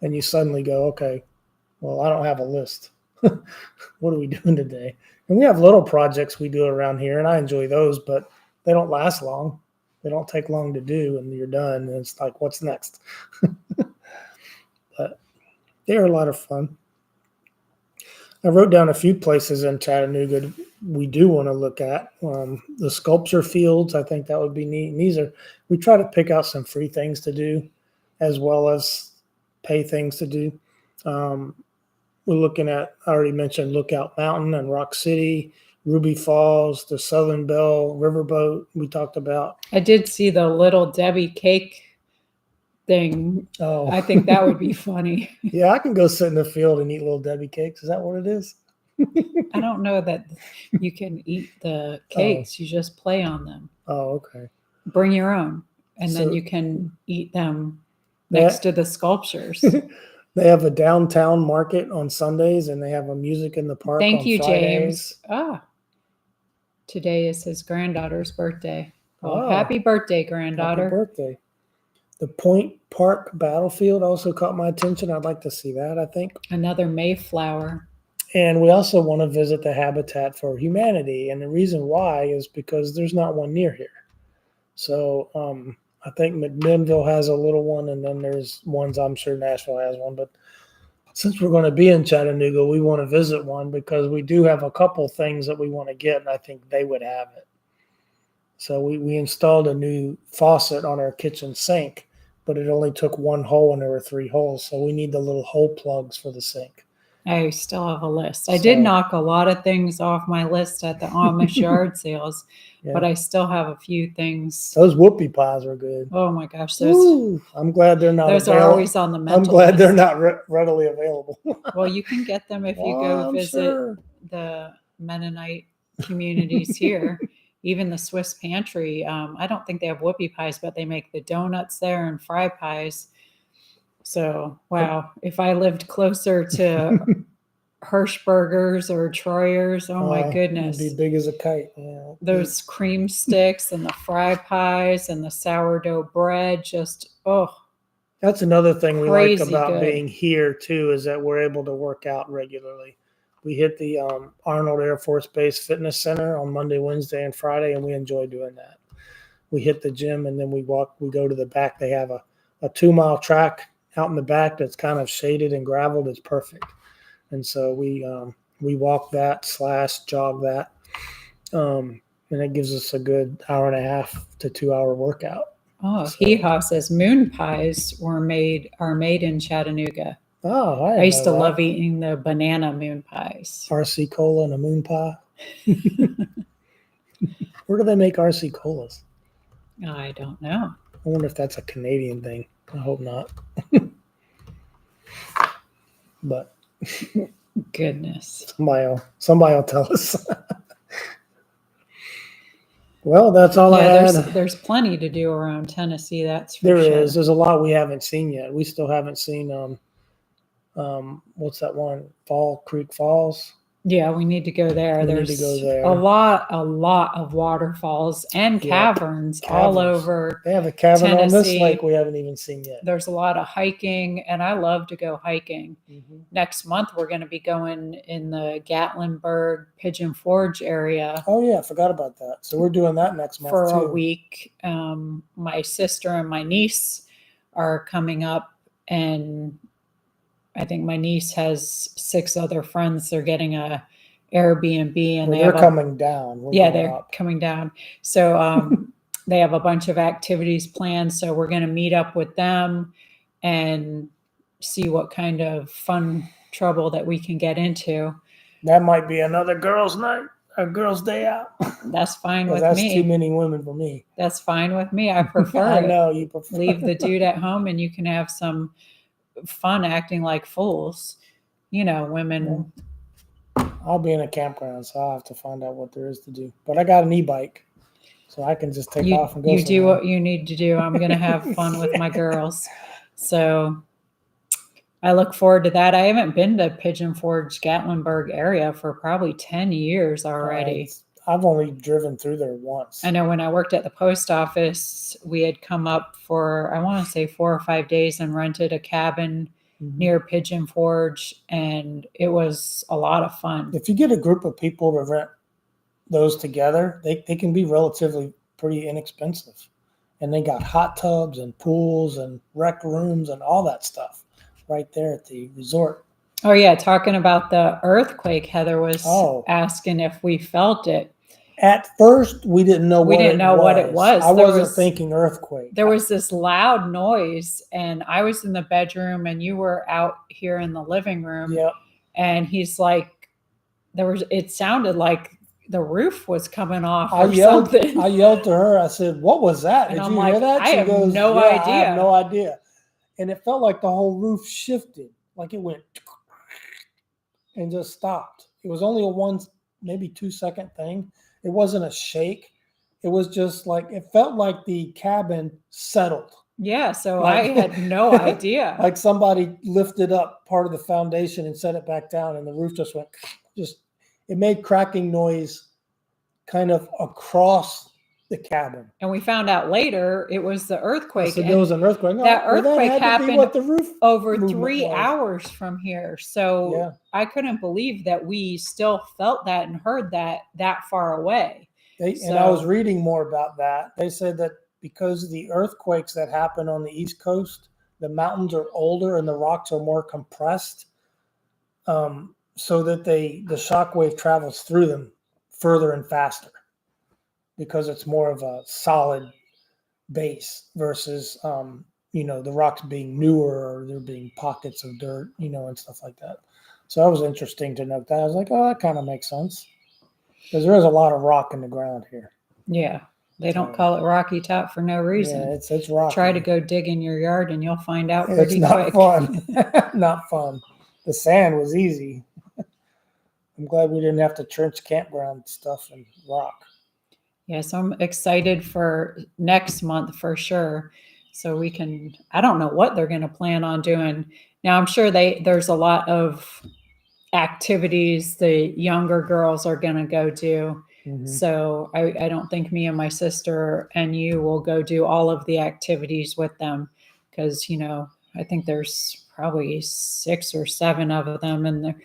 and you suddenly go, okay, well, I don't have a list. What are we doing today? And we have little projects we do around here, and I enjoy those, but they don't last long. They don't take long to do, and you're done. And it's like, what's next? But they're a lot of fun. I wrote down a few places in Chattanooga we do want to look at. The sculpture fields, I think that would be neat. And we try to pick out some free things to do as well as pay things to do. We're looking at, I already mentioned Lookout Mountain and Rock City, Ruby Falls, the Southern Belle Riverboat we talked about. I did see the Little Debbie cake thing. Oh, I think that would be funny. Yeah, I can go sit in the field and eat Little Debbie cakes. Is that what it is? I don't know that you can eat the cakes. You just play on them. Oh, okay. Bring your own, and then you can eat them next to the sculptures. They have a downtown market on Sundays, and they have a music in the park. Thank on you, Fridays. James. Today is his granddaughter's birthday. Happy birthday, granddaughter. Happy birthday. The Point Park Battlefield also caught my attention. I'd like to see that, I think. Another Mayflower. And we also want to visit the Habitat for Humanity. And the reason why is because there's not one near here. So I think McMinnville has a little one, and then there's ones, I'm sure Nashville has one. But Since we're going to be in Chattanooga, we want to visit one because we do have a couple things that we want to get, and I think they would have it. So we installed a new faucet on our kitchen sink, but it only took one hole and there were 3 holes. So we need the little hole plugs for the sink. I still have a list. I did knock a lot of things off my list at the Amish yard sales, but I still have a few things. Those whoopie pies are good. Oh my gosh, I'm glad they're not. Those available. are always on the mental I'm glad list. they're not readily available. Well, you can get them if you go visit the Mennonite communities here. Even the Swiss Pantry. I don't think they have whoopie pies, but they make the donuts there and fry pies. So, wow, if I lived closer to Hirschbergers or Troyers, oh my goodness. It'd be big as a kite. Yeah. Those cream sticks and the fry pies and the sourdough bread, just, That's another thing we like about good. being here, too, is that we're able to work out regularly. We hit the Arnold Air Force Base Fitness Center on Monday, Wednesday, and Friday, and we enjoy doing that. We hit the gym, and then we go to the back. They have a 2-mile track out in the back that's kind of shaded and graveled. It's perfect. And so we walk that / jog that, and it gives us a good 1.5 to 2 hour workout. Oh, so. Hee-Haw says moon pies are made in Chattanooga. Oh, I used to love eating the banana moon pies. RC Cola and a moon pie. Where do they make RC Colas? I don't know. I wonder if that's a Canadian thing. I hope not. But goodness, somebody will tell us. Well, that's all I had. There's plenty to do around Tennessee. That's for sure. There's a lot we haven't seen yet. We still haven't seen what's that one? Fall Creek Falls. Yeah, we need to go there. There's a lot of waterfalls and caverns all over. They have a cavern Tennessee. On this lake we haven't even seen yet. There's a lot of hiking, and I love to go hiking. Mm-hmm. Next month, we're going to be going in the Gatlinburg, Pigeon Forge area. Oh, yeah, I forgot about that. So we're doing that next month, for a week. My sister and my niece are coming up, and I think my niece has 6 other friends. They're getting a Airbnb, and they're coming down. They're coming down. So they have a bunch of activities planned. So we're going to meet up with them and see what kind of fun trouble that we can get into. That might be another girls' night, a girls' day out. That's fine with me. That's too many women for me. That's fine with me. I prefer I know you prefer. Leave the dude at home, and you can have some fun acting like fools. You know, women. I'll be in a campground, so I'll have to find out what there is to do. But I got an e-bike, so I can just take off and go. You do what you need to do. I'm going to have fun with my girls. So I look forward to that. I haven't been to Pigeon Forge, Gatlinburg area for probably 10 years already. I've only driven through there once. I know when I worked at the post office, we had come up for, I want to say 4 or 5 days and rented a cabin near Pigeon Forge, and it was a lot of fun. If you get a group of people to rent those together, they can be relatively pretty inexpensive. And they got hot tubs and pools and rec rooms and all that stuff right there at the resort. Oh, yeah. Talking about the earthquake, Heather was asking if we felt it. At first, we didn't know what it was. I wasn't thinking earthquake. There was this loud noise, and I was in the bedroom, and you were out here in the living room. Yep. And he's like, it sounded like the roof was coming off something. I yelled to her. I said, "What was that? Did you hear that?" I have no idea. I have no idea. And it felt like the whole roof shifted, like it went and just stopped. It was only a maybe 2 second thing. It wasn't a shake. It was just like, it felt like the cabin settled. Yeah, so I had no idea. Like somebody lifted up part of the foundation and set it back down, and the roof just went, it made cracking noise kind of across the cabin. And we found out later it was the earthquake. So there was an earthquake. That earthquake happened over 3 was. hours from here. So I couldn't believe that we still felt that and heard that far away. And I was reading more about that. They said that because of the earthquakes that happen on the East Coast, the mountains are older and the rocks are more compressed. so that the shock wave travels through them further and faster because it's more of a solid base versus the rocks being newer or there being pockets of dirt, and stuff like that. So that was interesting to note that. I was like, oh, that kind of makes sense because there is a lot of rock in the ground here. Yeah. They don't call it Rocky Top for no reason. Yeah, it's rocky. Try to go dig in your yard and you'll find out It's pretty not quick. fun. Not fun. The sand was easy. I'm glad we didn't have to trench campground stuff and rock. Yeah, so I'm excited for next month for sure. So we can, I don't know what they're going to plan on doing. Now I'm sure there's a lot of activities the younger girls are going to go do. Mhm. So I don't think me and my sister and you will go do all of the activities with them because, I think there's probably 6 or 7 of them and they're,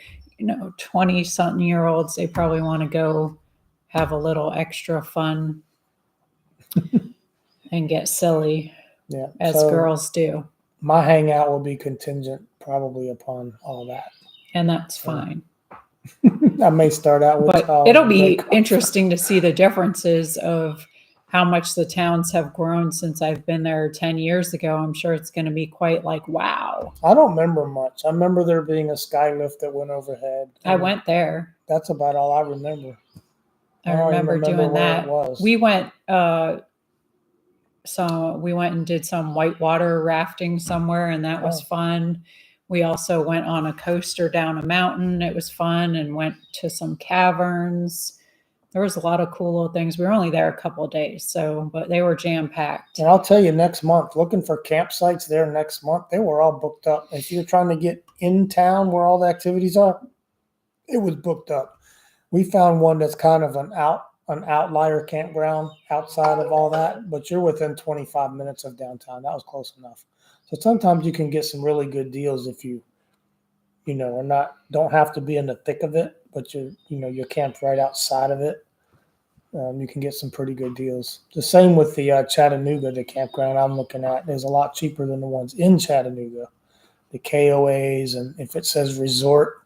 20 something year olds. They probably want to go have a little extra fun and get silly Yeah, as so girls do. my hangout will be contingent probably upon all that. And that's fine. I may start out with But it'll be interesting to see the differences of how much the towns have grown since I've been there 10 years ago. I'm sure it's going to be quite like, wow. I don't remember much. I remember there being a sky lift that went overhead. I went there. That's about all I remember. I remember doing that. It was. We went we went and did some whitewater rafting somewhere and that was fun. We also went on a coaster down a mountain. It was fun and went to some caverns. There was a lot of cool little things. We were only there a couple of days, but they were jam packed. And I'll tell you, next month, looking for campsites there next month, they were all booked up. If you're trying to get in town where all the activities are, it was booked up. We found one that's kind of an outlier campground outside of all that, but you're within 25 minutes of downtown. That was close enough. So sometimes you can get some really good deals if you don't have to be in the thick of it, but you're camped right outside of it. You can get some pretty good deals. The same with the Chattanooga, the campground I'm looking at is a lot cheaper than the ones in Chattanooga. The KOAs, and if it says resort,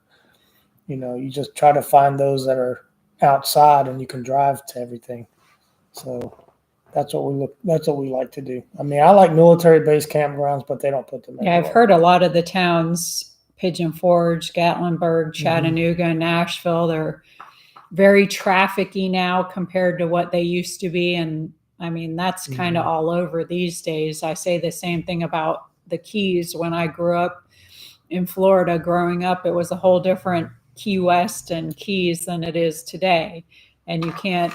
you just try to find those that are outside and you can drive to everything. So that's what we like to do. I mean, I like military base campgrounds, but they don't put them in. Yeah, I've heard a lot of the towns, Pigeon Forge, Gatlinburg, Chattanooga, Nashville, they're very trafficky now compared to what they used to be. And I mean, that's kind of all over these days. I say the same thing about the Keys. When I grew up in Florida, growing up, it was a whole different Key West and Keys than it is today. And you can't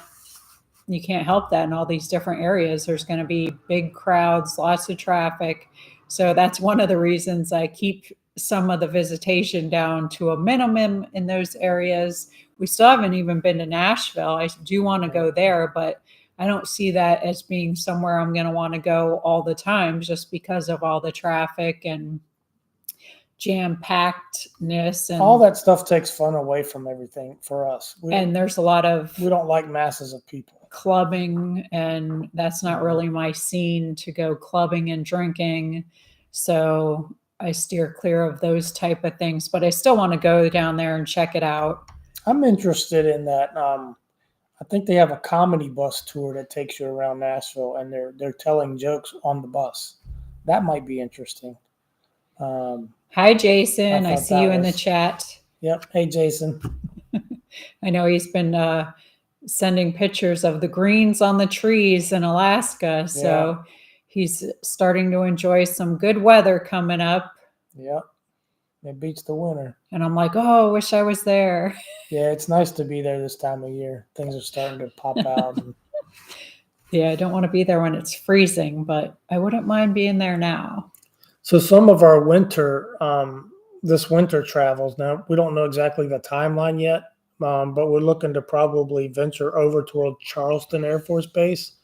help that in all these different areas. There's going to be big crowds, lots of traffic. So that's one of the reasons I keep some of the visitation down to a minimum in those areas. We still haven't even been to Nashville. I do want to go there, but I don't see that as being somewhere I'm going to want to go all the time just because of all the traffic and jam-packedness. And all that stuff takes fun away from everything for us. And there's a lot of... We don't like masses of people. Clubbing, and that's not really my scene to go clubbing and drinking. So I steer clear of those type of things, but I still want to go down there and check it out. I'm interested in that. I think they have a comedy bus tour that takes you around Nashville, and they're telling jokes on the bus. That might be interesting. Hi, Jason. I see you in the chat. Yep. Hey, Jason. I know he's been sending pictures of the greens on the trees in Alaska. So he's starting to enjoy some good weather coming up. Yep. It beats the winter. And I'm like, oh, I wish I was there. Yeah, it's nice to be there this time of year. Things are starting to pop out. Yeah, I don't want to be there when it's freezing, but I wouldn't mind being there now. So some of our this winter travels, now we don't know exactly the timeline yet, but we're looking to probably venture over toward Charleston Air Force Base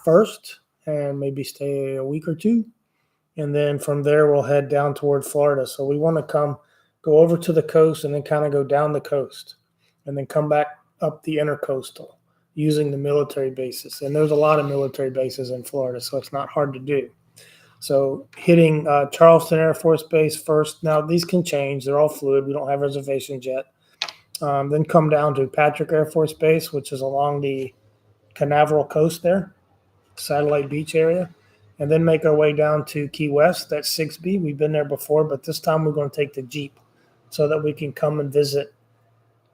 first and maybe stay a week or two. And then from there, we'll head down toward Florida. So we want to go over to the coast and then kind of go down the coast and then come back up the intercoastal using the military bases. And there's a lot of military bases in Florida, so it's not hard to do. So hitting Charleston Air Force Base first. Now these can change; they're all fluid. We don't have reservations yet. Then come down to Patrick Air Force Base, which is along the Canaveral coast there, Satellite Beach area, and then make our way down to Key West. That's 6B. We've been there before, but this time we're going to take the Jeep so that we can come and visit.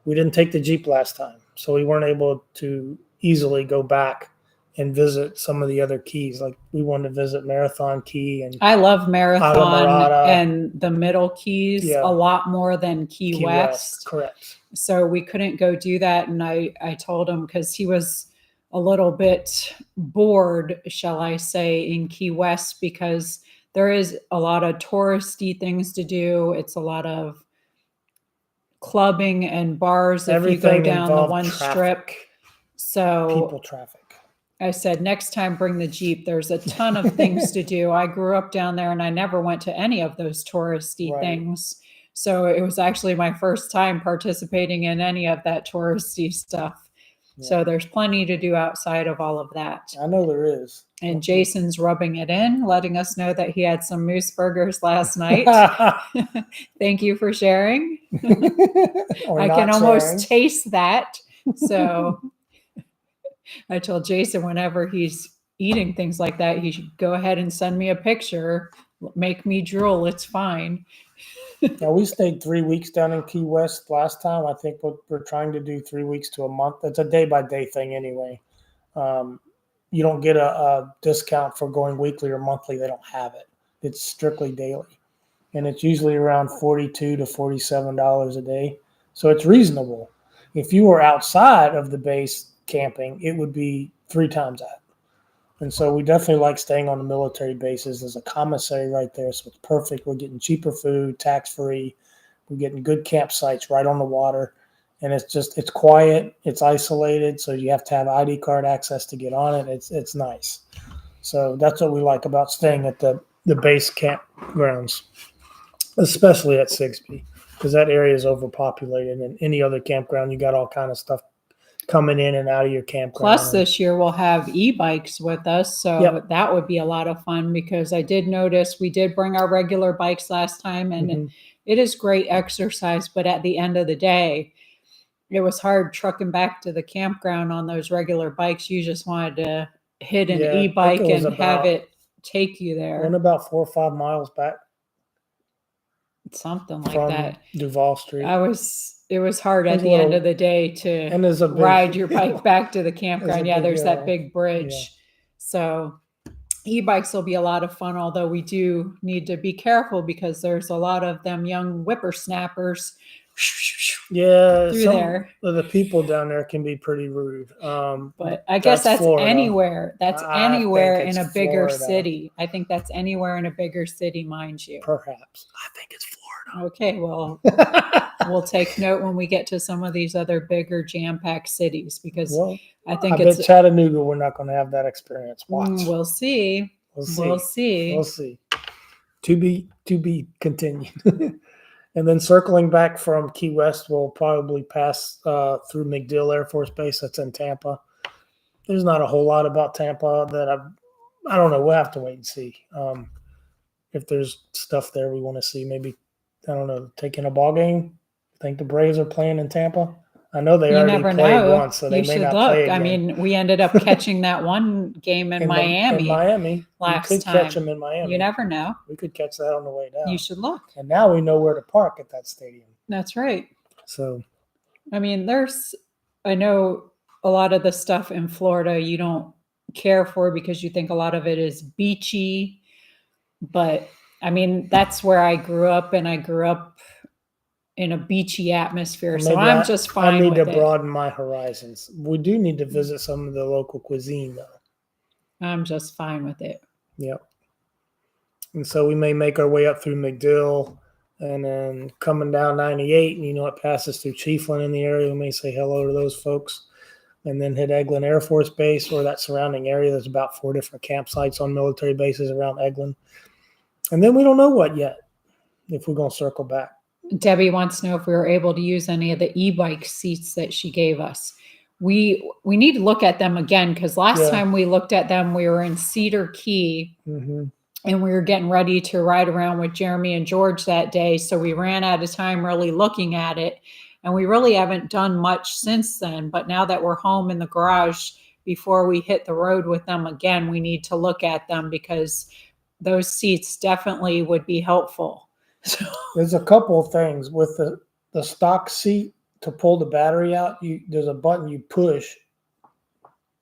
We didn't take the Jeep last time, so we weren't able to easily go back and visit some of the other keys. Like we wanted to visit Marathon Key and I love Marathon Islamorada. and the Middle Keys Yeah. a lot more than Key West. Correct. So we couldn't go do that. And I told him, because he was a little bit bored, shall I say, in Key West, because there is a lot of touristy things to do. It's a lot of clubbing and bars if you go down the one strip. So people traffic. I said, next time bring the Jeep. There's a ton of things to do. I grew up down there and I never went to any of those touristy things. So it was actually my first time participating in any of that touristy stuff. Yeah. So there's plenty to do outside of all of that. I know there is. And Jason's rubbing it in, letting us know that he had some moose burgers last night. Thank you for sharing. I can almost taste that. So I told Jason, whenever he's eating things like that, he should go ahead and send me a picture. Make me drool. It's fine. Now, we stayed 3 weeks down in Key West last time. I think we're trying to do 3 weeks to a month. It's a day-by-day thing anyway. You don't get a discount for going weekly or monthly. They don't have it. It's strictly daily. And it's usually around $42 to $47 a day. So it's reasonable. If you were outside of the base camping, it would be 3 times that. And so we definitely like staying on the military bases. There's a commissary right there, so it's perfect. We're getting cheaper food, tax-free. We're getting good campsites right on the water. And it's quiet, it's isolated, so you have to have ID card access to get on it. It's nice. So that's what we like about staying at the base campgrounds, especially at 6B, because that area is overpopulated. And any other campground, you got all kind of stuff coming in and out of your campground. Plus, this year we'll have e-bikes with us, so that would be a lot of fun, because I did notice we did bring our regular bikes last time, and it is great exercise, but at the end of the day, it was hard trucking back to the campground on those regular bikes. You just wanted to hit an e-bike and have it take you there. Went about 4 or 5 miles back. Something like that. Duval Street. It was hard at the end of the day to ride your bike back to the campground. There's that big bridge. Yeah. So e-bikes will be a lot of fun, although we do need to be careful because there's a lot of them young whippersnappers. There. The people down there can be pretty rude. But I guess that's Florida. Anywhere. That's anywhere in a bigger city. I think that's anywhere in a bigger city, mind you. Perhaps. I think it's Florida. Okay, well, we'll take note when we get to some of these other bigger jam-packed cities, because I think I bet Chattanooga, we're not going to have that experience. Watch. We'll see. We'll see. To be continued. And then circling back from Key West, we'll probably pass through MacDill Air Force Base. That's in Tampa. There's not a whole lot about Tampa that I don't know. We'll have to wait and see. If there's stuff there we want to see, maybe, I don't know, taking a ball game. I think the Braves are playing in Tampa. I know they already played once, so they may not play again. I mean, we ended up catching that one game in Miami. Last time. We could catch them in Miami. You never know. We could catch that on the way down. You should look. And now we know where to park at that stadium. That's right. So, I mean, I know a lot of the stuff in Florida you don't care for because you think a lot of it is beachy. But, I mean, that's where I grew up, and I grew up in a beachy atmosphere. So I'm just fine with it. I need to broaden my horizons. We do need to visit some of the local cuisine, though. I'm just fine with it. Yep. And so we may make our way up through MacDill and then coming down 98, and it passes through Chiefland in the area. We may say hello to those folks, and then hit Eglin Air Force Base or that surrounding area. There's about 4 different campsites on military bases around Eglin. And then we don't know what yet, if we're going to circle back. Debbie wants to know if we were able to use any of the e-bike seats that she gave us. We need to look at them again, because last time we looked at them, we were in Cedar Key, and we were getting ready to ride around with Jeremy and George that day. So we ran out of time really looking at it. And we really haven't done much since then. But now that we're home in the garage, before we hit the road with them again, we need to look at them because those seats definitely would be helpful. So There's a couple of things with the stock seat to pull the battery out. There's a button you push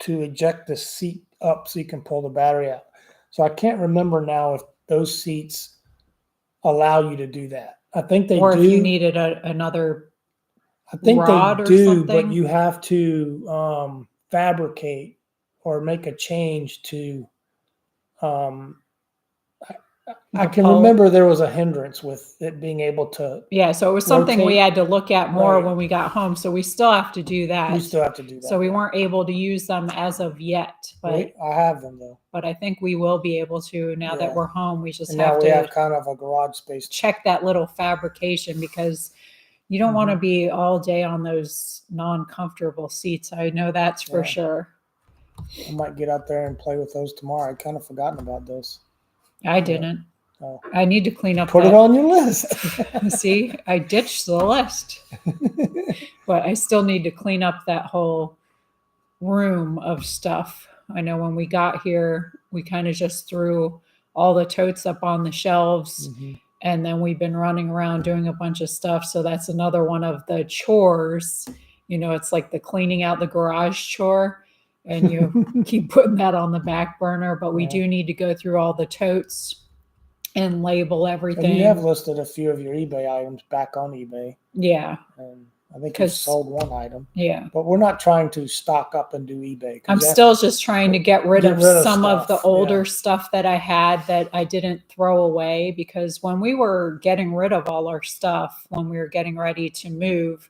to eject the seat up so you can pull the battery out. So I can't remember now if those seats allow you to do that. I think they or do. if you needed another I think rod they or do, something. but you have to fabricate or make a change to. I can remember there was a hindrance with it being able to. Yeah, so it was something we rotate. had to look at more Right. when we got home. So we still have to do that. You still have to do that. So we weren't able to use them as of yet, but Wait, I have them though. but I think we will be able to now that Yeah. we're home. We just And have now we to have kind of a garage space. check that little fabrication because you don't want to be all day on those non-comfortable seats. I know that's for Yeah. sure. I might get out there and play with those tomorrow. I'd kind of forgotten about those. I didn't. Oh. I need to clean up. Put it on your list. See, I ditched the list, but I still need to clean up that whole room of stuff. I know when we got here, we kind of just threw all the totes up on the shelves, and then we've been running around doing a bunch of stuff. So that's another one of the chores. You know, it's like the cleaning out the garage chore, and you keep putting that on the back burner. But we do need to go through all the totes and label everything. And you have listed a few of your eBay items back on eBay. Yeah. And I think you sold one item. Yeah. But we're not trying to stock up and do eBay. I'm still just trying to get rid of some of the older stuff that I had that I didn't throw away, because when we were getting rid of all our stuff, when we were getting ready to move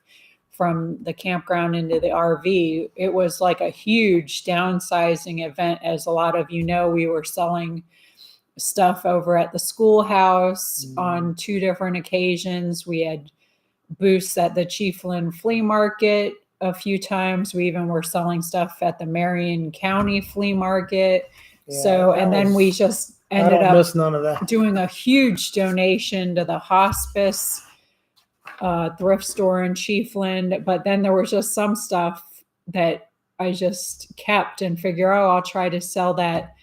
from the campground into the RV, it was like a huge downsizing event. As a lot of you know, we were selling stuff over at the schoolhouse on 2 different occasions. We had booths at the Chiefland Flea Market a few times. We even were selling stuff at the Marion County Flea Market. So, and then we just ended up doing a huge donation to the hospice thrift store in Chiefland. But then there was just some stuff that I just kept and figure, oh, I'll try to sell that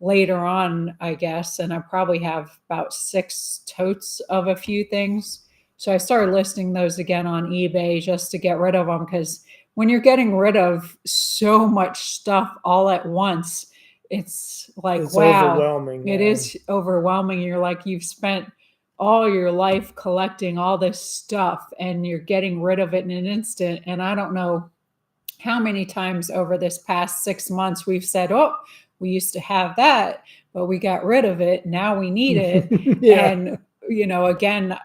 later on, I guess. And I probably have about 6 totes of a few things. So I started listing those again on eBay just to get rid of them, because when you're getting rid of so much stuff all at once, it's like, wow, overwhelming. It is overwhelming. You're like, you've spent all your life collecting all this stuff and you're getting rid of it in an instant. And I don't know how many times over this past 6 months we've said, oh, we used to have that, but we got rid of it. Now we need it. And, you know, again,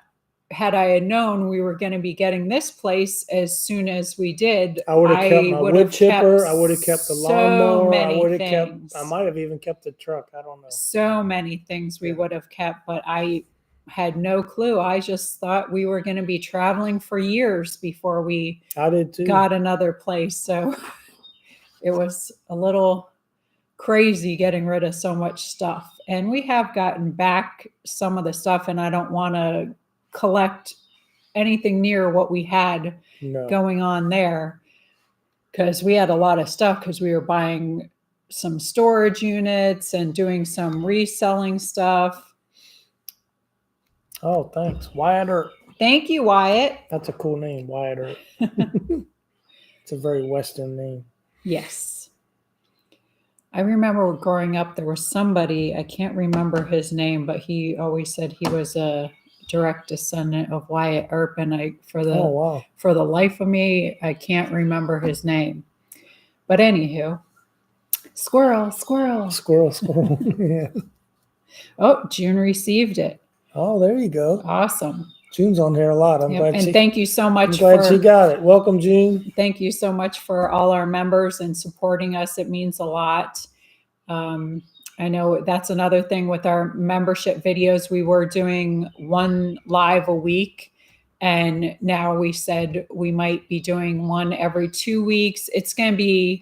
had I had known we were going to be getting this place as soon as we did, I would have kept my wood chipper. I would have kept the lawnmower. I would have kept. I might have even kept the truck. I don't know. So many things we would have kept, but I had no clue. I just thought we were going to be traveling for years before we got another place. So it was a little crazy getting rid of so much stuff. And we have gotten back some of the stuff, and I don't want to collect anything near what we had going on there, because we had a lot of stuff because we were buying some storage units and doing some reselling stuff. Oh, thanks. Wyatt Earp. Thank you, Wyatt. That's a cool name, Wyatt Earp. It's a very Western name. Yes. I remember growing up, there was somebody, I can't remember his name, but he always said he was a direct descendant of Wyatt Earp, and for the life of me, I can't remember his name. But anywho, squirrel. Yeah. Oh, June received it. Oh, there you go. Awesome. June's on here a lot. I'm glad. And thank you so much. I'm glad she got it. Welcome, June. Thank you so much for all our members and supporting us. It means a lot. I know that's another thing with our membership videos. We were doing 1 live a week, and now we said we might be doing 1 every 2 weeks. It's going to be,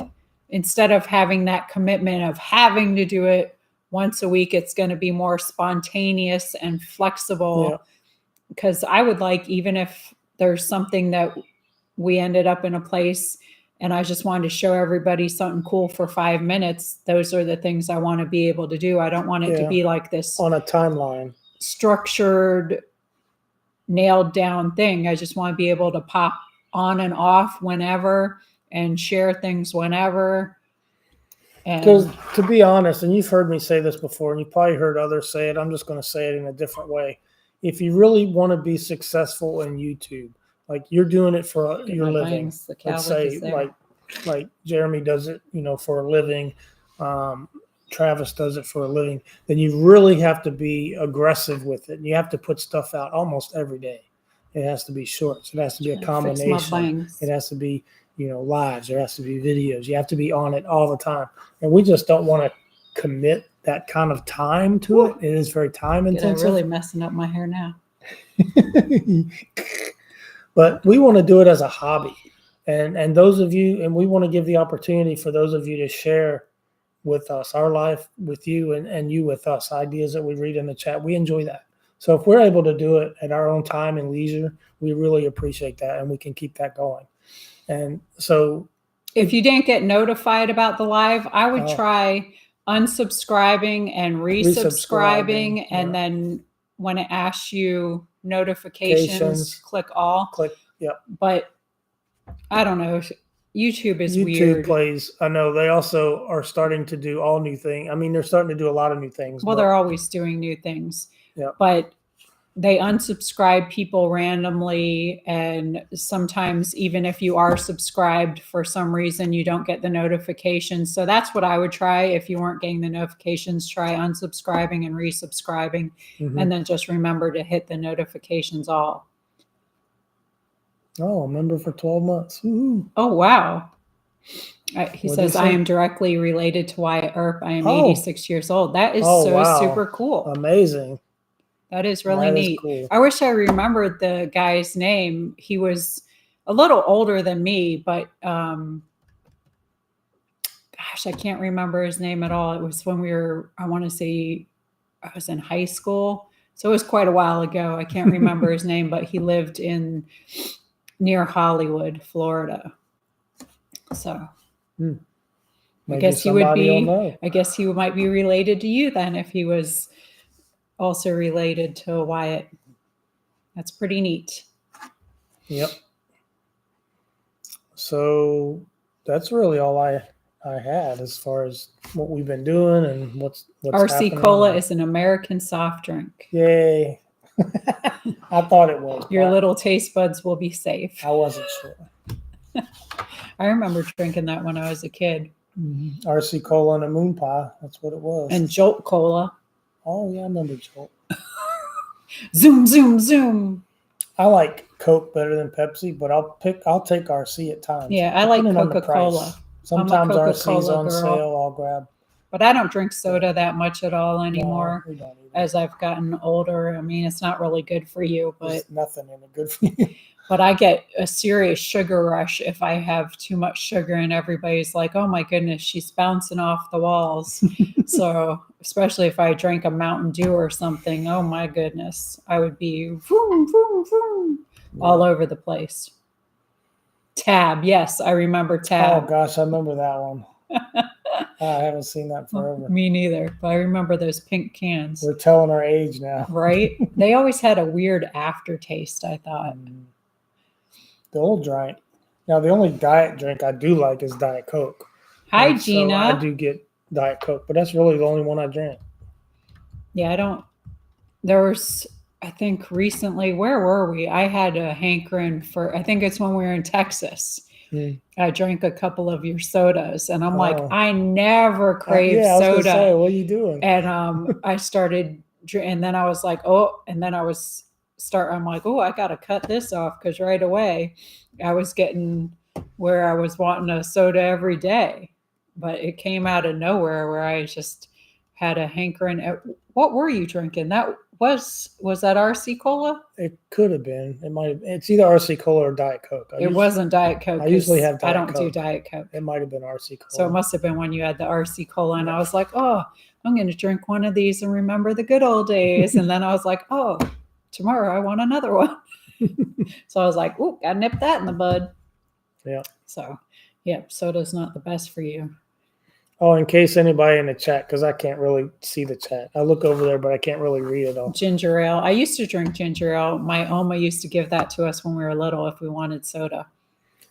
instead of having that commitment of having to do it once a week, it's going to be more spontaneous and Yeah. flexible. Because I would like, even if there's something that we ended up in a place and I just wanted to show everybody something cool for 5 minutes, those are the things I want to be able to do. I don't want it to Yeah. be like this On a timeline. structured, nailed down thing. I just want to be able to pop on and off whenever and share things whenever. Because And to be honest, and you've heard me say this before, and you've probably heard others say it, I'm just going to say it in a different way. If you really want to be successful in YouTube, like you're doing it for your living, bangs, the let's cowlick say is there. like Jeremy does it, for a living, Travis does it for a living, then you really have to be aggressive with it. And you have to put stuff out almost every day. It has to be shorts. It has to be a Fix my combination. bangs. It has to be, lives. There has to be videos. You have to be on it all the time. And we just don't want to commit that kind of time to it. It is very time I'm intensive. really messing up my hair now. But we want to do it as a hobby. And those of you, and we want to give the opportunity for those of you to share with us our life with you and you with us, ideas that we read in the chat. We enjoy that. So if we're able to do it at our own time and leisure, we really appreciate that, and we can keep that going. And so if you didn't get notified about the live, I would Oh. try unsubscribing and resubscribing, and yeah. then when it asks you notifications, click all. Click, yep. But I don't know. YouTube is YouTube weird. plays. I know they also are starting to do all new things. I mean, they're starting to do a lot of new things. Well, they're always doing new things. Yeah. But they unsubscribe people randomly, and sometimes even if you are subscribed, for some reason you don't get the notifications. So that's what I would try. If you weren't getting the notifications, try unsubscribing and resubscribing, and then just remember to hit the notifications all. Oh, a member for 12 months. Woo-hoo. Oh, wow. He says, I am directly related to Wyatt Earp. I am 86 years old. That is wow. super cool. Amazing. That is really neat. Cool. I wish I remembered the guy's name. He was a little older than me, but gosh, I can't remember his name at all. It was when I want to say I was in high school. So it was quite a while ago. I can't remember his name, but he lived near Hollywood, Florida. So I guess he would be, I guess he might be related to you then, if he was also related to Wyatt. That's pretty neat. Yep. So that's really all I had as far as what we've been doing and what's RC happening. Cola is an American soft drink. Yay. I thought it was. Your little taste buds will be safe. I wasn't sure. I remember drinking that when I was a kid. RC Cola and a moon pie. That's what it was. And Jolt Cola. Oh, yeah, I remember Jolt. Zoom, zoom, zoom. I like Coke better than Pepsi, but I'll take RC at times. Yeah, I like Coca-Cola. Sometimes RC's on sale, I'll grab. But I don't drink soda that much at all anymore. No, we don't either. As I've gotten older. I mean, it's not really good for you, but there's nothing in it good for you. But I get a serious sugar rush if I have too much sugar, and everybody's like, oh my goodness, she's bouncing off the walls. So especially if I drank a Mountain Dew or something, oh my goodness, I would be vroom, vroom, vroom, all over the place. Tab. Yes, I remember Tab. Oh gosh, I remember that one. I haven't seen that forever. Me neither, but I remember those pink cans. We're telling our age now. Right? They always had a weird aftertaste, I thought. The old drink. Now, the only diet drink I do like is Diet Coke. Hi, Gina. So I do get Diet Coke, but that's really the only one I drink. Yeah, I don't. There was, I think recently, where were we? I had a hankering for, I think it's when we were in Texas. I drank a couple of your sodas, and I'm like, I never crave soda. I was gonna say, what are you doing? And I started, and then I was like, I'm like, I got to cut this off, because right away I was getting where I was wanting a soda every day, but it came out of nowhere where I just had a hankering. What were you drinking? That Was that RC Cola? It could have been. It might have. It's either RC Cola or Diet Coke. It wasn't Diet Coke. I usually 'cause have Diet I don't do Coke. Diet Coke. It might have been RC Cola. So it must have been when you had the RC Cola, and Yeah. I was like, oh, I'm going to drink one of these and remember the good old days. And then I was like, oh, tomorrow I want another one. So I was like, ooh, gotta nip that in the bud. Yeah. So, yeah, soda's not the best for you. Oh, in case anybody in the chat, because I can't really see the chat. I look over there, but I can't really read it all. Ginger ale. I used to drink ginger ale. My Oma used to give that to us when we were little if we wanted soda.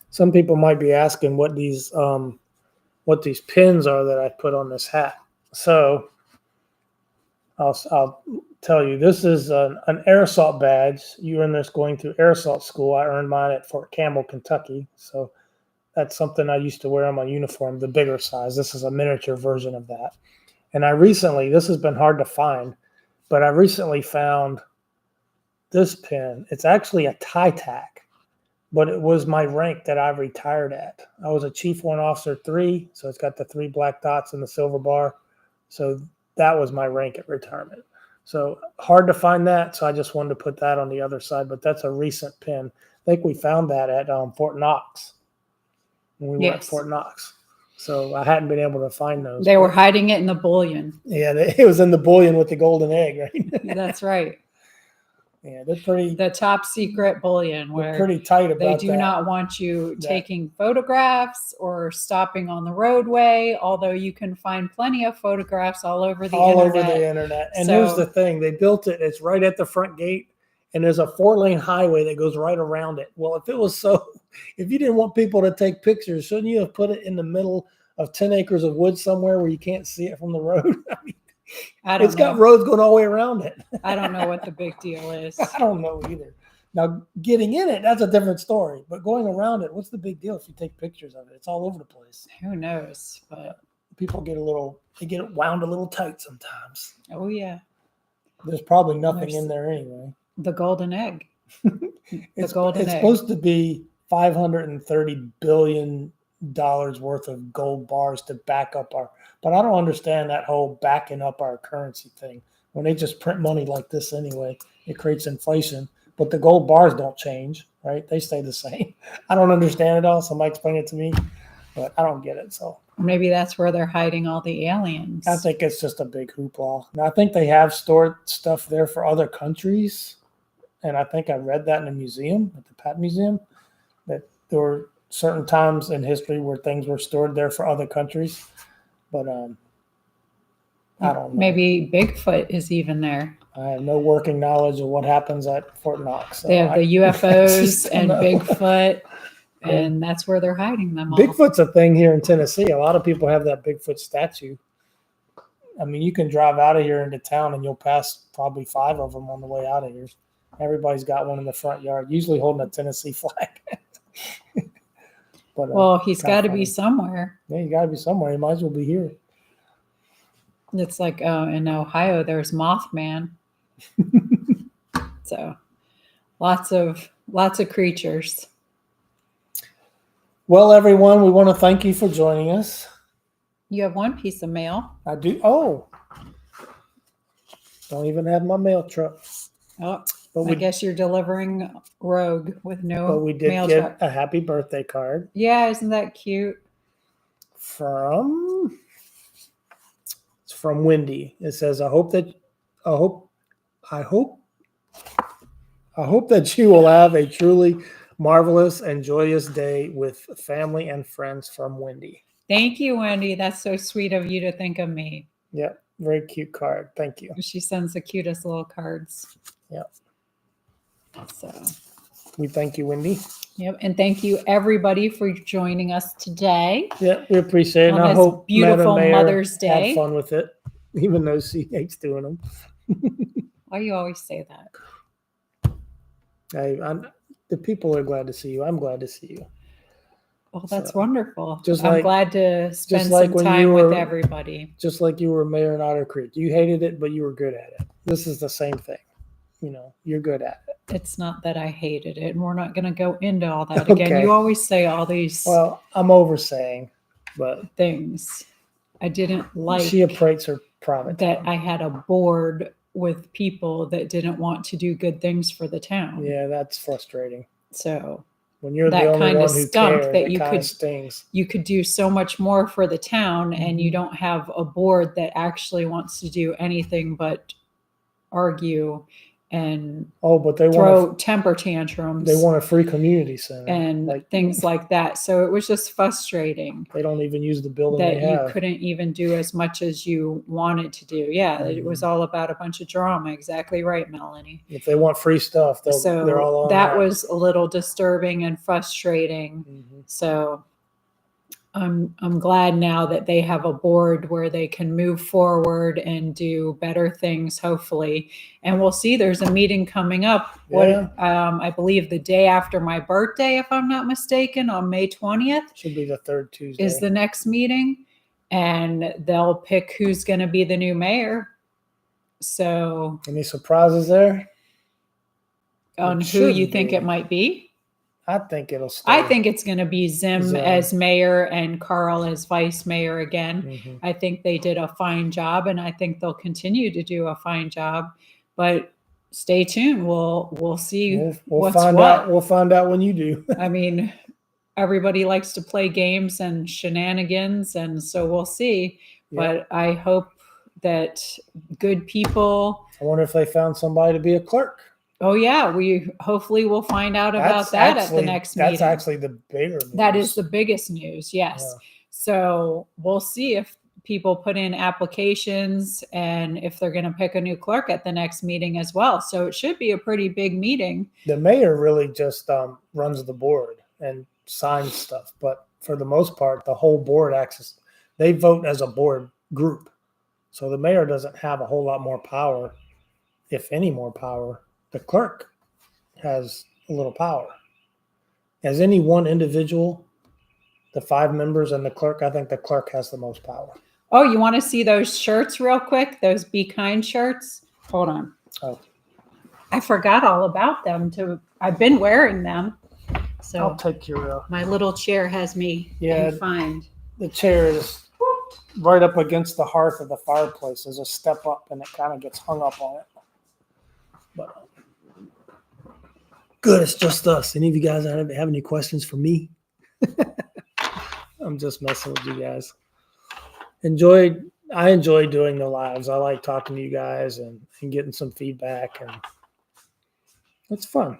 Some people might be asking what these pins are that I put on this hat. So I'll tell you, this is an air assault badge. You and this going through air assault school. I earned mine at Fort Campbell, Kentucky. So that's something I used to wear on my uniform, the bigger size. This is a miniature version of that. And this has been hard to find, but I recently found this pin. It's actually a tie tack, but it was my rank that I retired at. I was a Chief Warrant Officer 3, so it's got the 3 black dots and the silver bar. So that was my rank at retirement. So hard to find that, so I just wanted to put that on the other side, but that's a recent pin. I think we found that at Fort Knox when we were at Fort Knox. So I hadn't been able to find those. They were hiding it in the bullion. Yeah, it was in the bullion with the golden egg, right? That's right. Yeah, they're pretty. The top secret bullion where pretty tight about they do that. not want you taking photographs or stopping on the roadway, although you can find plenty of photographs all over the internet. And here's the thing. They built it. It's right at the front gate, and there's a 4-lane highway that goes right around it. Well, if you didn't want people to take pictures, shouldn't you have put it in the middle of 10 acres of woods somewhere where you can't see it from the road? I mean, it's got roads going all the way around it. I don't know what the big deal is. I don't know either. Now, getting in it, that's a different story. But going around it, what's the big deal if you take pictures of it? It's all over the place. Who knows? But people get it wound a little tight sometimes. Oh, yeah. There's probably nothing in there anyway. The golden egg. It's supposed to be $530 billion worth of gold bars to back up but I don't understand that whole backing up our currency thing. When they just print money like this anyway, it creates inflation, but the gold bars don't change, right? They stay the same. I don't understand it all. Somebody explain it to me, but I don't get it. So maybe that's where they're hiding all the aliens. I think it's just a big hoopla. Now, I think they have stored stuff there for other countries. And I think I read that in a museum, at the Pat Museum, that there were certain times in history where things were stored there for other countries. But I don't know. Maybe Bigfoot is even there. I have no working knowledge of what happens at Fort Knox. So they have the UFOs and Bigfoot, and that's where they're hiding them all. Bigfoot's a thing here in Tennessee. A lot of people have that Bigfoot statue. I mean, you can drive out of here into town and you'll pass probably 5 of them on the way out of here. Everybody's got one in the front yard, usually holding a Tennessee flag. But, well, he's got to be somewhere. Yeah, he's got to be somewhere. He might as well be here. It's like in Ohio, there's Mothman. So lots of creatures. Well, everyone, we want to thank you for joining us. You have one piece of mail. I do. Oh, don't even have my mail truck. Oh, but I guess you're delivering Rogue with no mail truck. But we did get a happy birthday card. Yeah, isn't that cute? It's from Wendy. It says, I hope that you will have a truly marvelous and joyous day with family and friends, from Wendy. Thank you, Wendy. That's so sweet of you to think of me. Yeah, very cute card. Thank you. She sends the cutest little cards. Yeah. So we thank you, Wendy. Yep, and thank you everybody for joining us today. Yeah, we appreciate it. On this hope beautiful Mother's Day. Had fun with it, even though she hates doing them. Why do you always say that? The people are glad to see you. I'm glad to see you. Well, that's wonderful. I'm glad to spend some time with everybody. Just like you were mayor in Otter Creek. You hated it, but you were good at it. This is the same thing. You're good at it. It's not that I hated it, and we're not going to go into all that again. You always say all these. Well, I'm oversaying, but things I didn't like. She operates her private that time. I had a board with people that didn't want to do good things for the town. Yeah, that's frustrating. So When you're the that only kind of one who stunk cares, that it you kind of could stings. you could do so much more for the town, and you Mhm. don't have a board that actually wants to do anything but argue and Oh, but they throw temper tantrums want a free community center and things like that. So it was just frustrating They don't even use the building that they you have. couldn't even do as much as you wanted to do. Yeah, it was all about a bunch of drama. Exactly right, Melanie. If they want free stuff, they're all So on that was a little disturbing and frustrating. Mhm. So I'm glad now that they have a board where they can move forward and do better things, hopefully. And we'll see. There's a meeting coming up. Yeah. I believe the day after my birthday, if I'm not mistaken, on May 20th Should be the third Tuesday. is the next meeting, and they'll pick who's going to be the new mayor. So, Any surprises there? on It who you shouldn't think be. it might be? I think it'll stay. I think it's going to be Zim Zim. as mayor and Carl as vice mayor again. Mhm. I think they did a fine job, and I think they'll continue to do a fine job. But stay tuned. We'll see. We'll what's find what. out. We'll find out when you do. I mean, everybody likes to play games and shenanigans, and so we'll see. Yep. But I hope that good people. I wonder if they found somebody to be a clerk. Oh yeah, we hopefully we'll find out about that at the next meeting. That's actually the bigger news. That is the biggest news, yes. Yeah. So we'll see if people put in applications and if they're going to pick a new clerk at the next meeting as well. So it should be a pretty big meeting. The mayor really just runs the board and signs stuff, but for the most part, the whole board acts. They vote as a board group, so the mayor doesn't have a whole lot more power, if any more power. The clerk has a little power. As any one individual, the 5 members and the clerk, I think the clerk has the most power. Oh, you want to see those shirts real quick? Those Be Kind shirts? Hold on. Oh. I forgot all about them. I've been wearing them. So I'll take your. My little chair has me confined. The chair is right up against the hearth of the fireplace. There's a step up, and it kind of gets hung up on it. But good, it's just us. Any of you guys have any questions for me? I'm just messing with you guys. I enjoy doing the lives. I like talking to you guys and getting some feedback, and it's fun.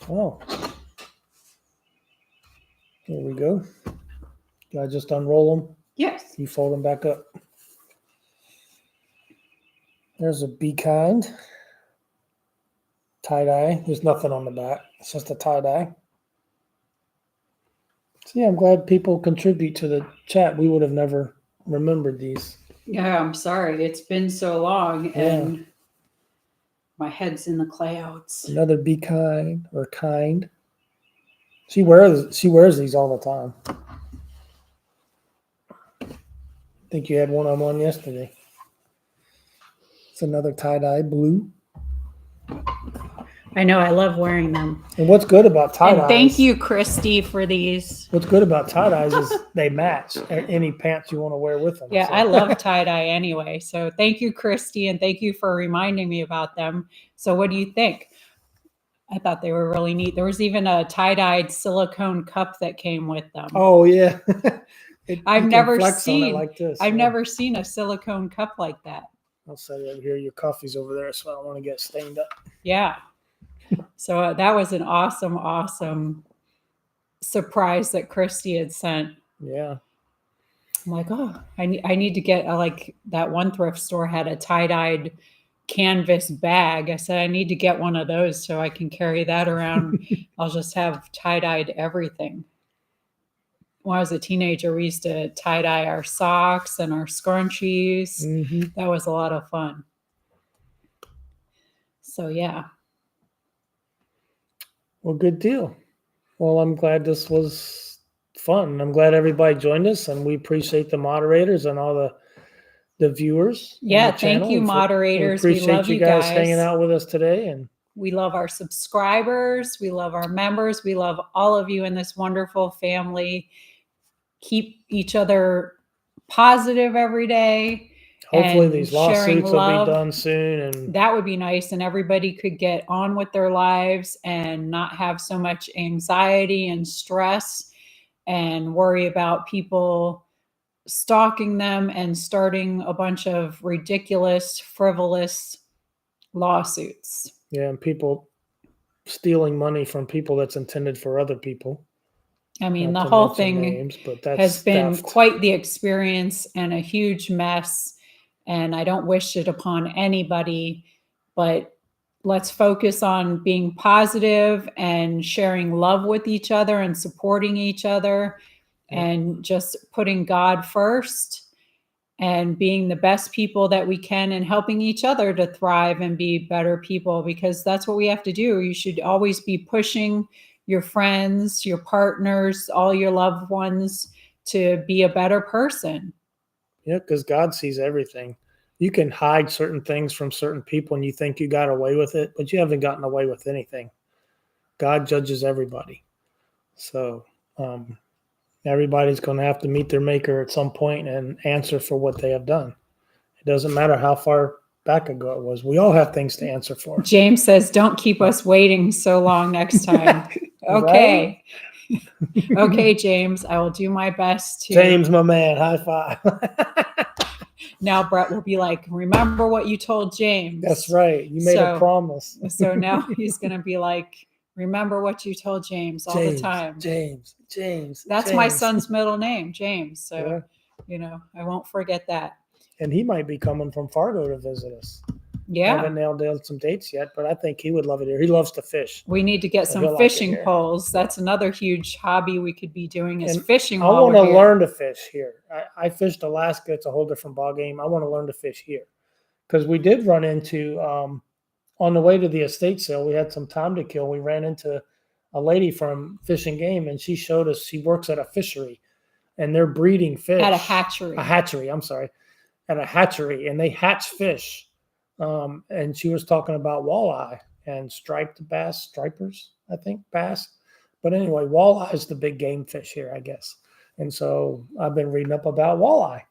Oh, here we go. Do I just unroll them? Yes. You fold them back up. There's a Be Kind tie-dye. There's nothing on the back. It's just a tie-dye. So yeah, I'm glad people contribute to the chat. We would have never remembered these. Yeah, I'm sorry. It's been so long and my head's in the clouds. Another Be Kind or Kind. She wears these all the time. I think you had one on one yesterday. It's another tie-dye blue. I know, I love wearing them. And what's good about tie-dyes? And thank you, Christy, for these. What's good about tie-dyes is they match any pants you want to wear with them. Yeah, so. I love tie-dye anyway. So thank you, Christy, and thank you for reminding me about them. So what do you think? I thought they were really neat. There was even a tie-dyed silicone cup that came with them. Oh, yeah. I've never seen like this. I've never seen a silicone cup like that. I'll set it over here. Your coffee's over there, so I don't want to get stained up. Yeah. So that was an awesome surprise that Christy had sent. Yeah. I'm like, oh, I need to get like that one thrift store had a tie-dyed canvas bag. I said, I need to get one of those so I can carry that around. I'll just have tie-dyed everything. When I was a teenager, we used to tie-dye our socks and our scrunchies. Mm-hmm. That was a lot of fun. So, yeah. Well, good deal. Well, I'm glad this was fun. I'm glad everybody joined us, and we appreciate the moderators and all the viewers. Yeah, thank you, moderators. We love you guys hanging out with us today, and we love our subscribers. We love our members. We love all of you in this wonderful family. Keep each other positive every day. Hopefully and these sharing lawsuits will be love. done soon. And That would be nice, and everybody could get on with their lives and not have so much anxiety and stress and worry about people stalking them and starting a bunch of ridiculous, frivolous lawsuits. yeah, and people stealing money from people that's intended for other people. I mean, Not the to whole mention thing names, but that's has been theft. quite the experience and a huge mess. And I don't wish it upon anybody, but let's focus on being positive and sharing love with each other and supporting each other Yeah. and just putting God first and being the best people that we can and helping each other to thrive and be better people, because that's what we have to do. You should always be pushing your friends, your partners, all your loved ones to be a better person. Yeah, because God sees everything. You can hide certain things from certain people and you think you got away with it, but you haven't gotten away with anything. God judges everybody. So everybody's going to have to meet their maker at some point and answer for what they have done. It doesn't matter how far back ago it was. We all have things to answer for. James says, don't keep us waiting so long next time. Okay. Right? Okay, James, I will do my best to. James, my man, high five. Now Brett will be like, remember what you told James. That's right. You made a promise. So now he's going to be like, remember what you told James all the time. James. That's my son's middle name, James. So, yeah. I won't forget that. And he might be coming from Fargo to visit us. Yeah. I haven't nailed down some dates yet, but I think he would love it here. He loves to fish. We need to get some fishing poles. That's another huge hobby we could be doing is fishing. I want to learn to fish here. I fished Alaska. It's a whole different ballgame. I want to learn to fish here because we did run into, on the way to the estate sale, we had some time to kill. We ran into a lady from Fish and Game, and she showed us she works at a fishery, and they're breeding fish. At a hatchery. I'm sorry. At a hatchery, and they hatch fish. And she was talking about walleye and striped bass, stripers, I think, bass. But anyway, walleye is the big game fish here, I guess. And so I've been reading up about walleye.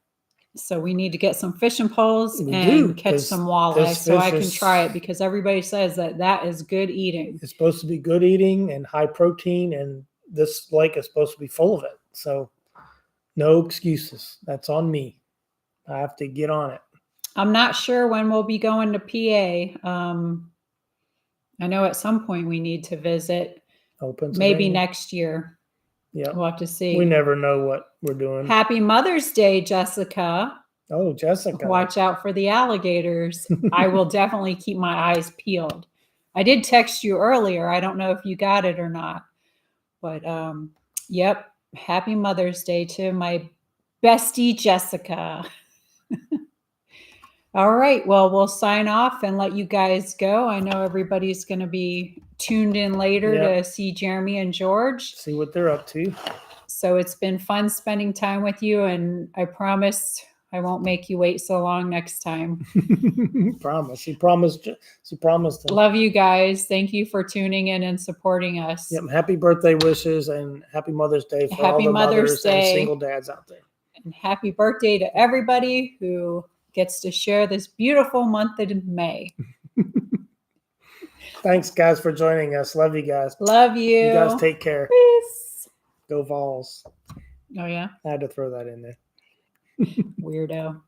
So we need to get some fishing poles and catch some walleye so I can try it, because everybody says that is good eating. It's supposed to be good eating and high protein, and this lake is supposed to be full of it. So no excuses. That's on me. I have to get on it. I'm not sure when we'll be going to PA. I know at some point we need to visit. Maybe next year. Yeah. We'll have to see. We never know what we're doing. Happy Mother's Day, Jessica. Oh, Jessica. Watch out for the alligators. I will definitely keep my eyes peeled. I did text you earlier. I don't know if you got it or not. But yep. Happy Mother's Day to my bestie, Jessica. All right. Well, we'll sign off and let you guys go. I know everybody's going to be tuned in later to see Jeremy and George. See what they're up to. So it's been fun spending time with you, and I promise I won't make you wait so long next time. Promise. She promised. She promised. Love you guys. Thank you for tuning in and supporting us. Yep. Happy birthday wishes and happy Mother's Day for all the mothers and single dads out there. And happy birthday to everybody who gets to share this beautiful month in May. Thanks, guys, for joining us. Love you guys. Love you. You guys take care. Peace. Go Vols. Oh, yeah? I had to throw that in there. Weirdo.